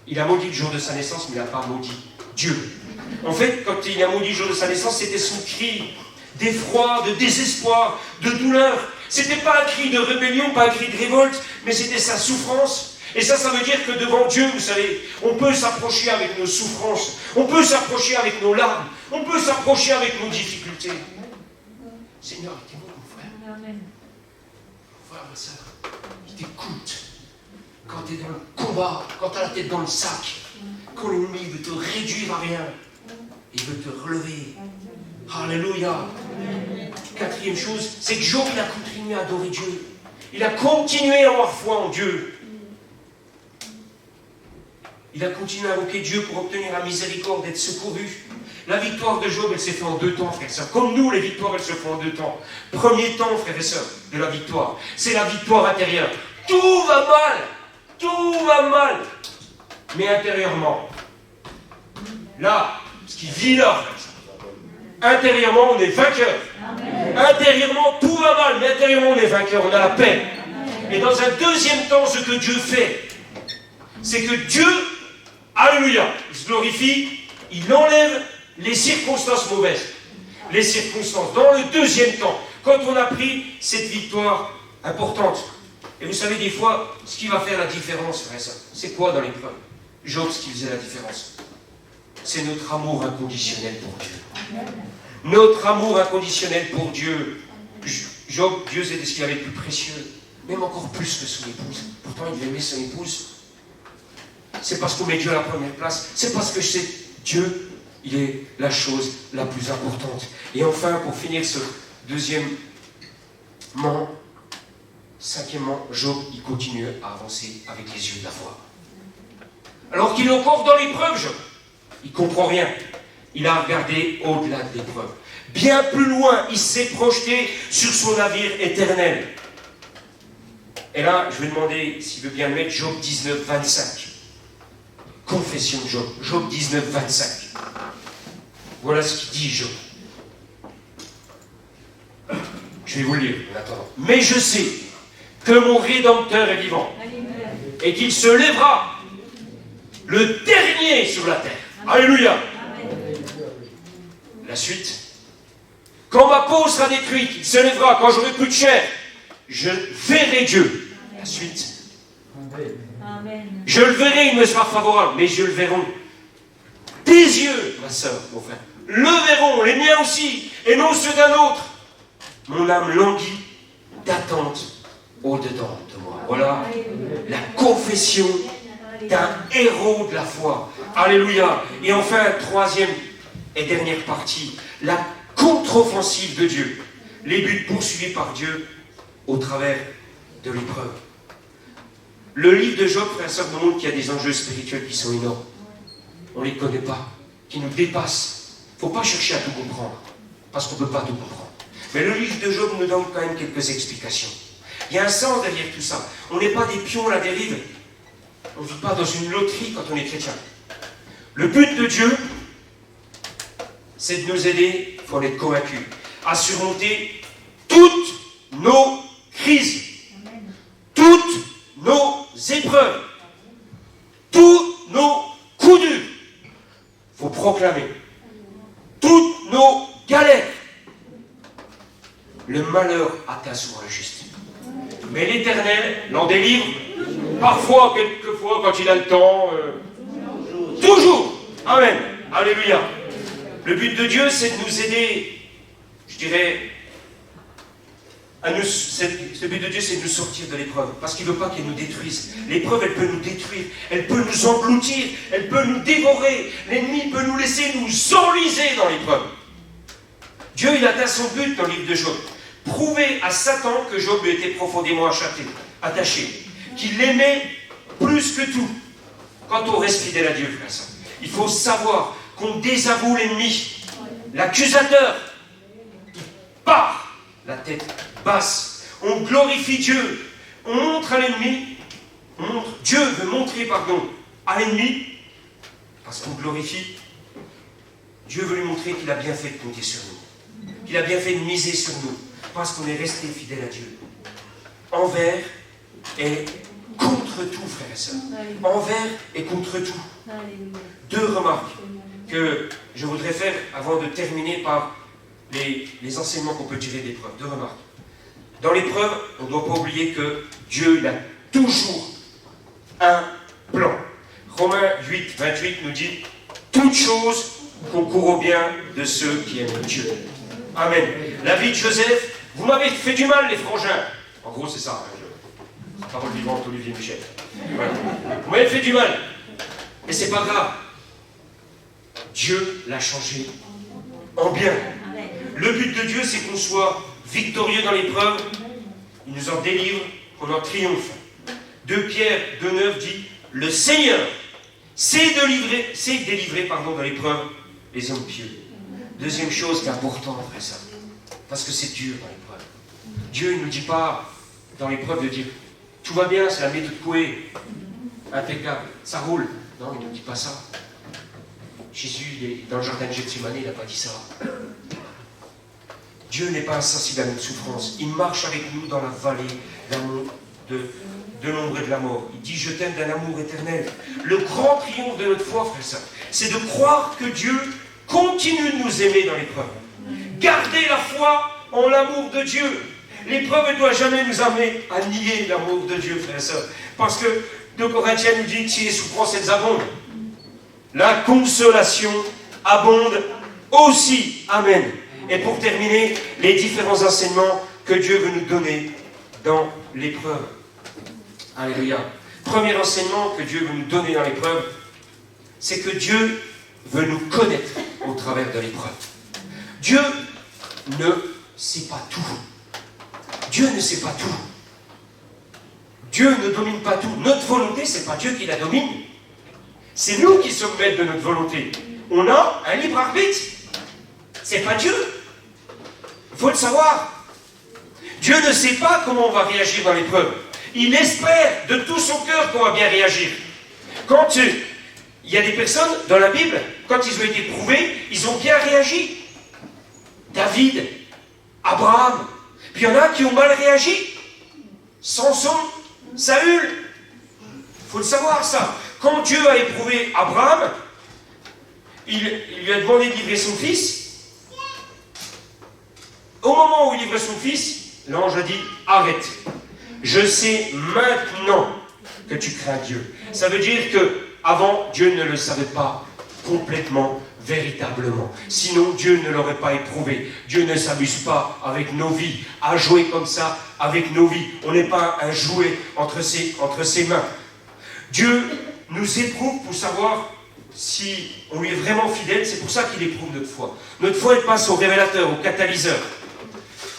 Il a maudit le jour de sa naissance, mais il n'a pas maudit Dieu. En fait, quand il a maudit le jour de sa naissance, c'était son cri d'effroi, de désespoir, de douleur. C'était pas un cri de rébellion, pas un cri de révolte, mais c'était sa souffrance. Et ça veut dire que devant Dieu, vous savez, on peut s'approcher avec nos souffrances, on peut s'approcher avec nos larmes, on peut s'approcher avec nos difficultés. Seigneur, il t'écoute, mon frère. Amen. Mon frère, ma soeur, il t'écoute. Quand tu es dans le combat, quand tu as la tête dans le sac, quand l'ennemi veut te réduire à rien, il veut te relever. Alléluia. Quatrième chose, c'est que Job, il a continué à adorer Dieu. Il a continué à avoir foi en Dieu. Il a continué à invoquer Dieu pour obtenir la miséricorde, d'être secouru. La victoire de Job, elle s'est faite en 2 temps, frères et sœurs. Comme nous, les victoires, elles se font en 2 temps. Premier temps, frères et sœurs, de la victoire, c'est la victoire intérieure. Tout va mal, mais intérieurement. Là, ce qui vit là, frères et sœurs. Intérieurement, on est vainqueur. Intérieurement, tout va mal, mais intérieurement, on est vainqueur, on a la paix. Et dans un deuxième temps, ce que Dieu fait, c'est que Dieu, alléluia, il se glorifie, il enlève les circonstances mauvaises. Les circonstances. Dans le deuxième temps, quand on a pris cette victoire importante. Et vous savez, des fois, ce qui va faire la différence, frère, c'est quoi dans l'épreuve? Job, ce qui faisait la différence, c'est notre amour inconditionnel pour Dieu. Notre amour inconditionnel pour Dieu. Job, Dieu, c'était ce qu'il avait de plus précieux. Même encore plus que son épouse. Pourtant, il devait aimer son épouse. C'est parce qu'on met Dieu à la première place. C'est parce que je sais, Dieu, il est la chose la plus importante. Et enfin, pour finir ce cinquièmement, Job, il continue à avancer avec les yeux de la foi. Alors qu'il est encore dans l'épreuve, Job. Il ne comprend rien. Il a regardé au-delà de l'épreuve. Bien plus loin, il s'est projeté sur son navire éternel. Et là, je vais demander s'il veut bien le mettre, Job 19, 25. Confession de Job. Job 19, 25. Voilà ce qu'il dit, Job. Je vais vous le lire en attendant. Mais je sais que mon Rédempteur est vivant et qu'il se lèvera le dernier sur la terre. Alléluia. La suite. Quand ma peau sera détruite, il se lèvera. Quand j'aurai plus de chair, je verrai Dieu. La suite. Je le verrai, il me sera favorable, mais je le verrai. Tes yeux, ma soeur, mon frère, le verront, les miens aussi, et non ceux d'un autre. Mon âme languit d'attente au-dedans de moi. Voilà la confession d'un héros de la foi. Alléluia. Et enfin, troisième et dernière partie, la contre-offensive de Dieu. Les buts poursuivis par Dieu au travers de l'épreuve. Le livre de Job, frère et sœur, nous montre qu'il y a des enjeux spirituels qui sont énormes. On ne les connaît pas, qui nous dépassent. Il ne faut pas chercher à tout comprendre, parce qu'on ne peut pas tout comprendre. Mais le livre de Job nous donne quand même quelques explications. Il y a un sens derrière tout ça. On n'est pas des pions à la dérive. On ne vit pas dans une loterie quand on est chrétien. Le but de Dieu, c'est de nous aider, il faut en être convaincu, à surmonter toutes nos crises, toutes nos épreuves, tous nos coups durs. Il faut proclamer toutes nos galères. Le malheur atteint souvent le juste. Mais l'Éternel l'en délivre, parfois, quelquefois, quand il a le temps, toujours. Amen. Alléluia. Le but de Dieu, c'est de nous aider, je dirais, le but de Dieu, c'est de nous sortir de l'épreuve, parce qu'il ne veut pas qu'elle nous détruise. L'épreuve, elle peut nous détruire, elle peut nous engloutir, elle peut nous dévorer. L'ennemi peut nous laisser nous enliser dans l'épreuve. Dieu, il atteint son but dans le livre de Job. Prouver à Satan que Job était profondément attaché, qu'il l'aimait plus que tout. Quand on reste fidèle à Dieu, frère, ça, il faut savoir qu'on désavoue l'ennemi, l'accusateur, il part la tête basse. On glorifie Dieu, on montre à l'ennemi, Dieu veut montrer, à l'ennemi, parce qu'on glorifie, Dieu veut lui montrer qu'il a bien fait de compter sur nous, qu'il a bien fait de miser sur nous, parce qu'on est resté fidèle à Dieu. Envers et contre tout, frères et sœurs. Envers et contre tout. Deux remarques que je voudrais faire avant de terminer par les enseignements qu'on peut tirer de l'épreuve. Deux remarques. Dans l'épreuve, on ne doit pas oublier que Dieu, il a toujours un plan. Romains 8, 28 nous dit « Toutes choses concourent au bien de ceux qui aiment Dieu. » Amen. La vie de Joseph, vous m'avez fait du mal, les frangins. En gros, c'est ça. Parole vivante, Olivier Michel. Voilà. Vous m'avez fait du mal. Mais c'est pas grave. Dieu l'a changé en bien. Le but de Dieu, c'est qu'on soit victorieux dans l'épreuve. Il nous en délivre, qu'on en triomphe. 2 Pierre 2,9 dit « Le Seigneur sait délivrer dans l'épreuve les hommes pieux. » Deuxième chose qui est importante, après ça, parce que c'est dur dans l'épreuve. Dieu ne nous dit pas dans l'épreuve de dire « Tout va bien, c'est la méthode Coué, impeccable, ça roule. » Non, il ne nous dit pas ça. Jésus, dans le jardin de Gethsémani, il n'a pas dit ça. Dieu n'est pas insensible à notre souffrance. Il marche avec nous dans la vallée de l'ombre et de la mort. Il dit « Je t'aime d'un amour éternel. » Le grand triomphe de notre foi, frère, c'est de croire que Dieu continue de nous aimer dans l'épreuve. Gardez la foi en l'amour de Dieu. L'épreuve ne doit jamais nous amener à nier l'amour de Dieu, frères et sœurs. Parce que 2 Corinthiens nous dit que si les souffrances, elles abondent, la consolation abonde aussi. Amen. Et pour terminer, les différents enseignements que Dieu veut nous donner dans l'épreuve. Alléluia. Premier enseignement que Dieu veut nous donner dans l'épreuve, c'est que Dieu veut nous connaître au travers de l'épreuve. Dieu ne sait pas tout. Dieu ne sait pas tout. Dieu ne domine pas tout. Notre volonté, ce n'est pas Dieu qui la domine. C'est nous qui sommes maîtres de notre volonté. On a un libre arbitre. Ce n'est pas Dieu. Il faut le savoir. Dieu ne sait pas comment on va réagir dans l'épreuve. Il espère de tout son cœur qu'on va bien réagir. Quand il y a des personnes dans la Bible, quand ils ont été prouvés, ils ont bien réagi. David, Abraham, puis il y en a qui ont mal réagi. Samson, Saül. Il faut le savoir ça. Quand Dieu a éprouvé Abraham, il lui a demandé de livrer son fils. Au moment où il livre son fils, l'ange a dit « Arrête, je sais maintenant que tu crains Dieu. » Ça veut dire que avant Dieu ne le savait pas complètement, véritablement. Sinon, Dieu ne l'aurait pas éprouvé. Dieu ne s'amuse pas avec nos vies, à jouer comme ça avec nos vies. On n'est pas un jouet entre ses mains. Dieu nous éprouve pour savoir si on lui est vraiment fidèle. C'est pour ça qu'il éprouve notre foi. Notre foi, elle passe au révélateur, au catalyseur.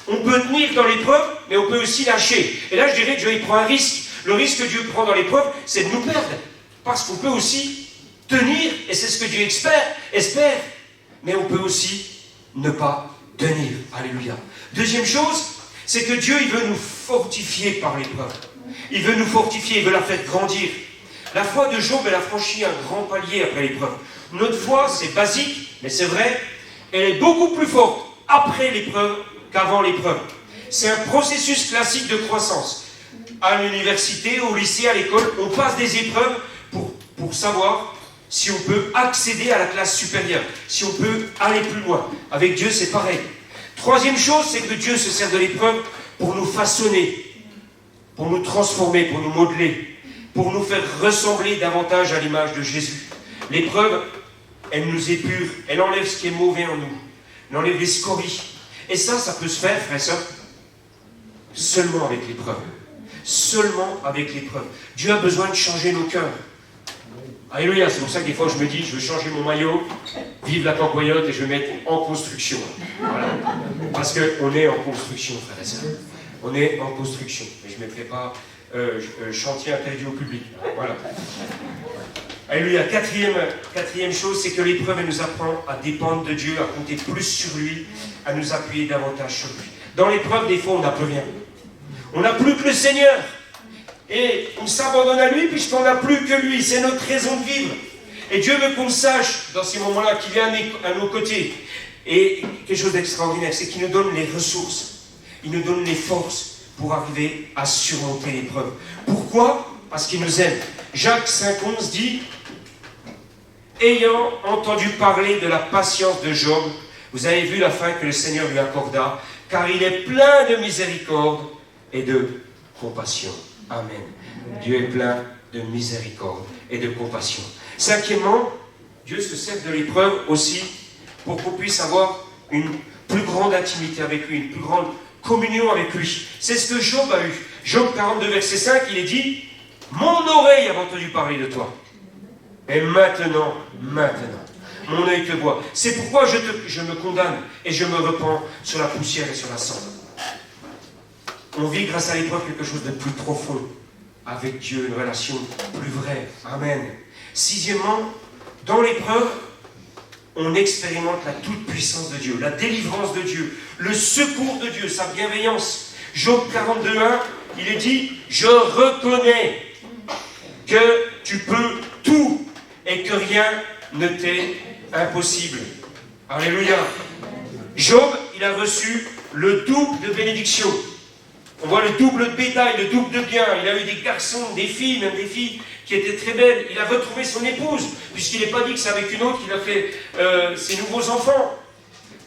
On peut tenir dans l'épreuve, mais on peut aussi lâcher. Et là, je dirais que Dieu il prend un risque. Le risque que Dieu prend dans l'épreuve, c'est de nous perdre. Parce qu'on peut aussi tenir, et c'est ce que Dieu espère. Mais on peut aussi ne pas tenir. Alléluia. Deuxième chose, c'est que Dieu, il veut nous fortifier par l'épreuve. Il veut nous fortifier, il veut la faire grandir. La foi de Job, elle a franchi un grand palier après l'épreuve. Notre foi, c'est basique, mais c'est vrai, elle est beaucoup plus forte après l'épreuve qu'avant l'épreuve. C'est un processus classique de croissance. À l'université, au lycée, à l'école, on passe des épreuves pour savoir si on peut accéder à la classe supérieure, si on peut aller plus loin. Avec Dieu, c'est pareil. Troisième chose, c'est que Dieu se sert de l'épreuve pour nous façonner, pour nous transformer, pour nous modeler, pour nous faire ressembler davantage à l'image de Jésus. L'épreuve, elle nous épure, elle enlève ce qui est mauvais en nous, elle enlève les scories. Et ça peut se faire, frères et sœurs, seulement avec l'épreuve. Seulement avec l'épreuve. Dieu a besoin de changer nos cœurs. Alléluia, c'est pour ça que des fois je me dis, je veux changer mon maillot, vive la campoyote, et je vais mettre en construction. Voilà. Parce qu'on est en construction, frères et sœurs. On est en construction. Mais je ne mettrai pas chantier interdit au public. Voilà. Alléluia. Quatrième chose, c'est que l'épreuve, elle nous apprend à dépendre de Dieu, à compter plus sur lui, à nous appuyer davantage sur lui. Dans l'épreuve, des fois, on n'a plus rien. On n'a plus que le Seigneur. Et on s'abandonne à lui puisqu'on n'a plus que lui. C'est notre raison de vivre. Et Dieu veut qu'on sache, dans ces moments-là, qu'il est à nos côtés. Et quelque chose d'extraordinaire, c'est qu'il nous donne les ressources. Il nous donne les forces pour arriver à surmonter l'épreuve. Pourquoi ? Parce qu'il nous aime. Jacques 5,11 dit « Ayant entendu parler de la patience de Job, vous avez vu la fin que le Seigneur lui accorda, car il est plein de miséricorde et de compassion. » Amen. Dieu est plein de miséricorde et de compassion. Cinquièmement, Dieu se sert de l'épreuve aussi pour qu'on puisse avoir une plus grande intimité avec lui, une plus grande communion avec lui. C'est ce que Job a eu. Job 42, verset 5, il est dit « Mon oreille a entendu parler de toi. Et maintenant, mon œil te voit. C'est pourquoi je me condamne et je me repens sur la poussière et sur la cendre. » On vit grâce à l'épreuve quelque chose de plus profond avec Dieu, une relation plus vraie. Amen. Sixièmement, dans l'épreuve, on expérimente la toute-puissance de Dieu, la délivrance de Dieu, le secours de Dieu, sa bienveillance. Job 42.1, il est dit « Je reconnais que tu peux tout et que rien ne t'est impossible. » Alléluia. Job, il a reçu le double de bénédiction. On voit le double de bétail, le double de biens. Il a eu des garçons, des filles, même des filles qui étaient très belles. Il a retrouvé son épouse, puisqu'il n'est pas dit que c'est avec une autre qu'il a fait ses nouveaux enfants.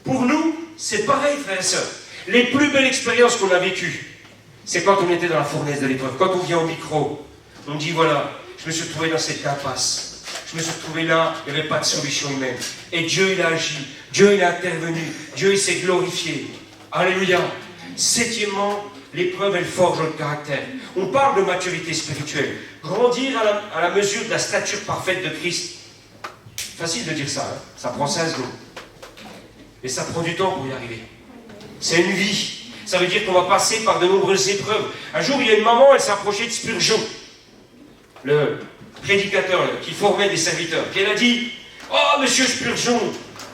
Pour nous, c'est pareil, frères et sœurs. Les plus belles expériences qu'on a vécues, c'est quand on était dans la fournaise de l'épreuve. Quand on vient au micro, on dit voilà, je me suis retrouvé dans cette impasse. Je me suis retrouvé là, il n'y avait pas de solution humaine. Et Dieu, il a agi. Dieu, il a intervenu. Dieu, il s'est glorifié. Alléluia. Septièmement, l'épreuve, elle forge notre caractère. On parle de maturité spirituelle. Grandir à la mesure de la stature parfaite de Christ. Facile de dire ça, hein. Ça prend 16 secondes. Mais ça prend du temps pour y arriver. C'est une vie. Ça veut dire qu'on va passer par de nombreuses épreuves. Un jour, il y a une maman, elle s'approchait de Spurgeon, le prédicateur qui formait des serviteurs. Puis elle a dit « Oh, monsieur Spurgeon,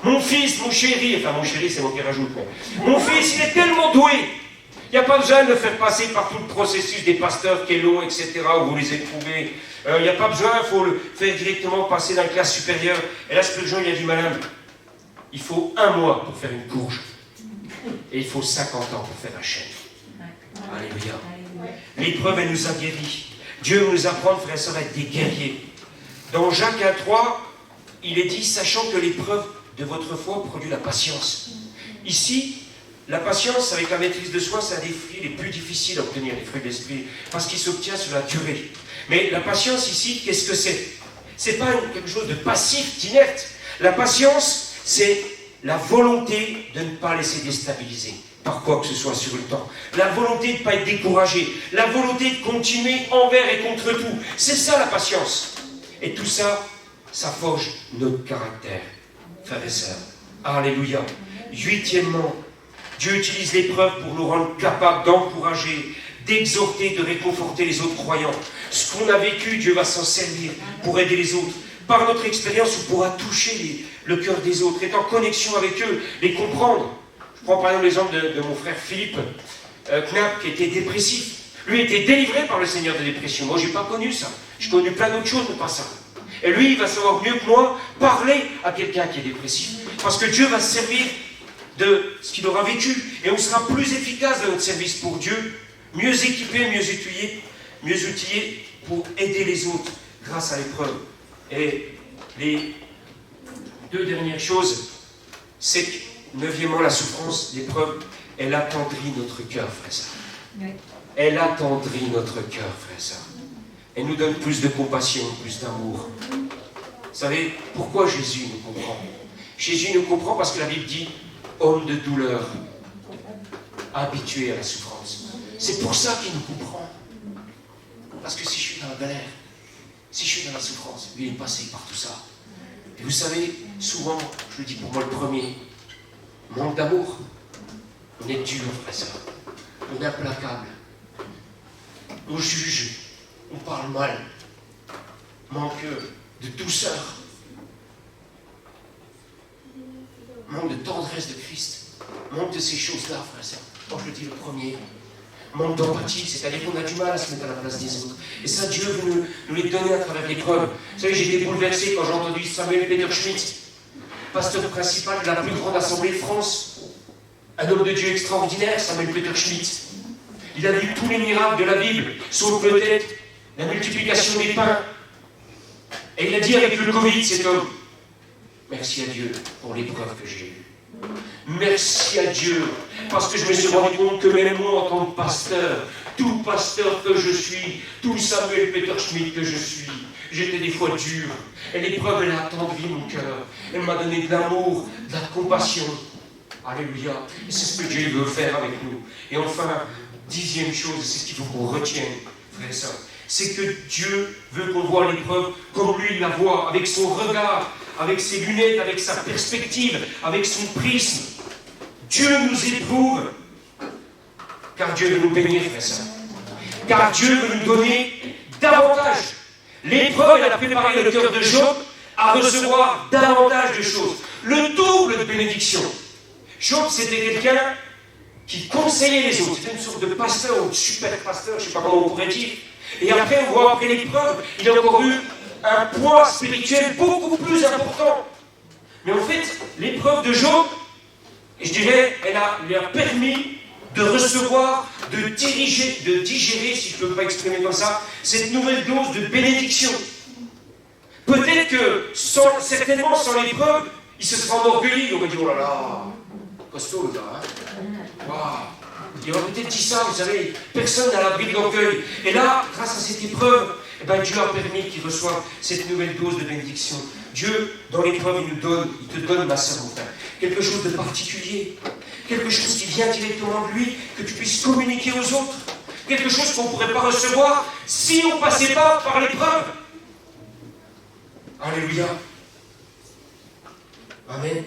mon fils, mon chéri, enfin mon chéri, c'est moi qui rajoute. Mon fils, il est tellement doué. Il n'y a pas besoin de faire passer par tout le processus des pasteurs qui est long, etc., où vous les éprouvez. Il n'y a pas besoin, il faut le faire directement passer dans la classe supérieure. Et là, Spurgeon, il a dit, madame, il faut 1 mois pour faire une courge. Et il faut 50 ans pour faire un chêne. Alléluia. L'épreuve, elle nous a guéris. Dieu nous apprend, frères et sœurs, à être des guerriers. Dans Jacques 1,3, il est dit, sachant que l'épreuve de votre foi produit la patience. Ici, la patience, avec la maîtrise de soi, c'est un des fruits les plus difficiles à obtenir, les fruits de l'esprit, parce qu'il s'obtient sur la durée. Mais la patience ici, qu'est-ce que c'est? C'est pas quelque chose de passif, d'inerte. La patience, c'est la volonté de ne pas laisser déstabiliser par quoi que ce soit sur le temps. La volonté de ne pas être découragé. La volonté de continuer envers et contre tout. C'est ça la patience. Et tout ça, ça forge notre caractère, frères et sœurs. Alléluia. 8e, Dieu utilise l'épreuve pour nous rendre capables d'encourager, d'exhorter, de réconforter les autres croyants. Ce qu'on a vécu, Dieu va s'en servir pour aider les autres. Par notre expérience, on pourra toucher le cœur des autres, être en connexion avec eux, les comprendre. Je prends par exemple l'exemple de mon frère Philippe Knapp, qui était dépressif. Lui était délivré par le Seigneur de dépression. Moi, je n'ai pas connu ça. J'ai connu plein d'autres choses, mais pas ça. Et lui, il va savoir mieux que moi parler à quelqu'un qui est dépressif. Parce que Dieu va se servir de ce qu'il aura vécu. Et on sera plus efficace dans notre service pour Dieu, mieux équipé, mieux outillé pour aider les autres grâce à l'épreuve. Et les 2 dernières choses, c'est que, 9e, la souffrance, l'épreuve, elle attendrit notre cœur, frère et sœur. Oui. Elle attendrit notre cœur, frère et sœur. Elle nous donne plus de compassion, plus d'amour. Vous savez, pourquoi Jésus nous comprend? Jésus nous comprend parce que la Bible dit « homme de douleur, habitué à la souffrance ». C'est pour ça qu'il nous comprend. Parce que si je suis dans la galère, si je suis dans la souffrance, lui il est passé par tout ça. Et vous savez, souvent, je le dis pour moi le premier, manque d'amour. On est dur, frère et sœur. On est implacable. On juge. On parle mal. Manque de douceur. Manque de tendresse de Christ. Manque de ces choses-là, frère et sœur. Moi, je le dis le premier. Manque d'empathie, c'est-à-dire qu'on a du mal à se mettre à la place des autres. Et ça, Dieu veut nous les donner à travers l'épreuve. Vous savez, j'ai été bouleversé quand j'ai entendu Samuel Peter Schmitt, pasteur principal de la plus grande assemblée de France. Un homme de Dieu extraordinaire, Samuel Peter Schmitt. Il a vu tous les miracles de la Bible, sauf peut-être la multiplication des pains. Et il a dit avec le Covid, cet homme, merci à Dieu pour l'épreuve que j'ai eue. Merci à Dieu, parce que je me suis rendu compte que même moi, en tant que pasteur, tout pasteur que je suis, tout Samuel Peter Schmitt que je suis, j'étais des fois dur. Et l'épreuve, elle a attendri mon cœur. Elle m'a donné de l'amour, de la compassion. Alléluia. Et c'est ce que Dieu veut faire avec nous. Et enfin, 10e chose, c'est ce qu'il faut qu'on retienne, frères et sœurs, c'est que Dieu veut qu'on voit l'épreuve comme lui la voit, avec son regard, avec ses lunettes, avec sa perspective, avec son prisme. Dieu nous éprouve, car Dieu veut nous bénir, frères et sœurs. Car Dieu veut nous donner davantage. L'épreuve, elle a préparé le cœur de Job à recevoir davantage de choses. Le double de bénédiction. Job, c'était quelqu'un qui conseillait les autres. C'était une sorte de pasteur ou de super pasteur, je ne sais pas comment on pourrait dire. Et après, on voit après l'épreuve, il a encore eu un poids spirituel beaucoup plus important. Mais en fait, l'épreuve de Job, je dirais, elle lui a permis de recevoir, de digérer, si je ne peux pas exprimer comme ça, cette nouvelle dose de bénédiction. Peut-être que, certainement sans l'épreuve, il se serait enorgueilli, il aurait dit, oh là là, costaud le gars, hein. Waouh. Il aurait peut-être dit ça, vous savez, personne n'a l'abri de l'orgueil. Et là, grâce à cette épreuve, eh ben, Dieu a permis qu'il reçoive cette nouvelle dose de bénédiction. Dieu, dans l'épreuve, il te donne, ma sœur, mon frère, quelque chose de particulier, quelque chose qui vient directement de lui, que tu puisses communiquer aux autres, quelque chose qu'on ne pourrait pas recevoir si on ne passait pas par l'épreuve. Alléluia. Amen.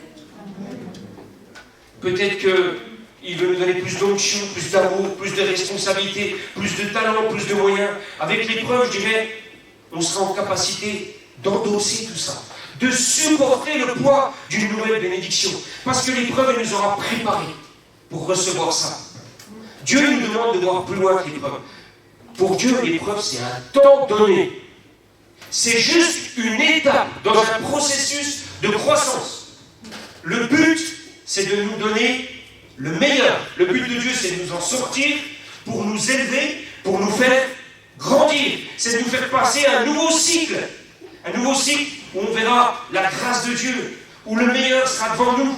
Peut-être qu'il veut nous donner plus d'onction, plus d'amour, plus de responsabilité, plus de talent, plus de moyens. Avec l'épreuve, je dirais, on sera en capacité d'endosser tout ça, de supporter le poids d'une nouvelle bénédiction. Parce que l'épreuve, elle nous aura préparés pour recevoir ça. Dieu nous demande de voir plus loin que l'épreuve. Pour Dieu, l'épreuve, c'est un temps donné. C'est juste une étape dans un processus de croissance. Le but, c'est de nous donner le meilleur. Le but de Dieu, c'est de nous en sortir pour nous élever, pour nous faire grandir. C'est de nous faire passer un nouveau cycle. Un nouveau cycle où on verra la grâce de Dieu, où le meilleur sera devant nous.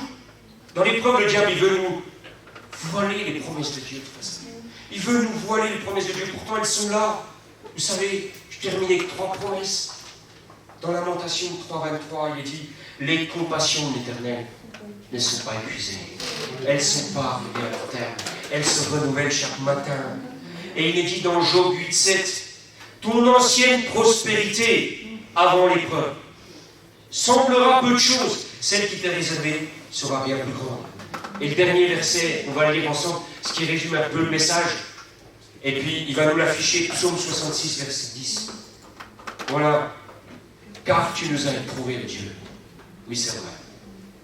Dans l'épreuve, le diable, il veut nous voiler les promesses de Dieu. Il veut nous voiler les promesses de Dieu. Pourtant, elles sont là. Vous savez, je termine avec 3 promesses. Dans Lamentation 3.23, il est dit « Les compassions de l'Éternel ne sont pas épuisées. Elles ne sont pas arrivées à leur terme. Elles se renouvellent chaque matin. » Et il est dit dans Job 8.7 « Ton ancienne prospérité avant l'épreuve semblera peu de choses. Celle qui t'est réservée sera bien plus grande. » Et le dernier verset, on va le lire ensemble, ce qui résume un peu le message. Et puis, il va nous l'afficher, Psaume 66, verset 10. Voilà. Car tu nous as éprouvé, Dieu. Oui, c'est vrai.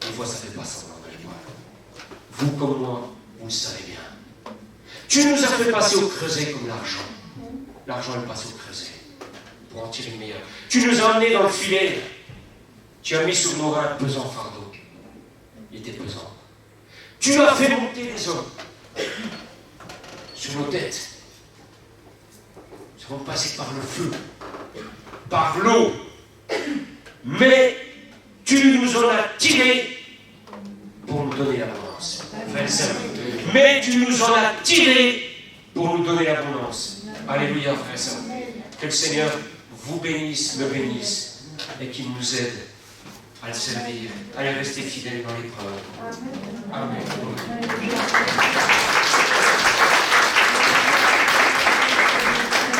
Des fois, ça ne fait pas semblant de l'épreuve. Vous comme moi, vous le savez bien. Tu nous as fait passer au creuset comme l'argent. L'argent est passé au creuset pour en tirer le meilleur. Tu nous as amenés dans le filet. Tu as mis sur nos reins un pesant fardeau. Il était pesant. Tu as fait monter les hommes sur nos têtes. Nous avons passé par le feu, par l'eau. Mais tu nous en as tirés pour nous donner l'abondance. Mais tu nous en as tirés pour nous donner l'abondance. Alléluia, frère Saint. Que le Seigneur vous bénisse, me bénisse, et qu'il nous aide à le servir, à le rester fidèle dans l'épreuve. Amen.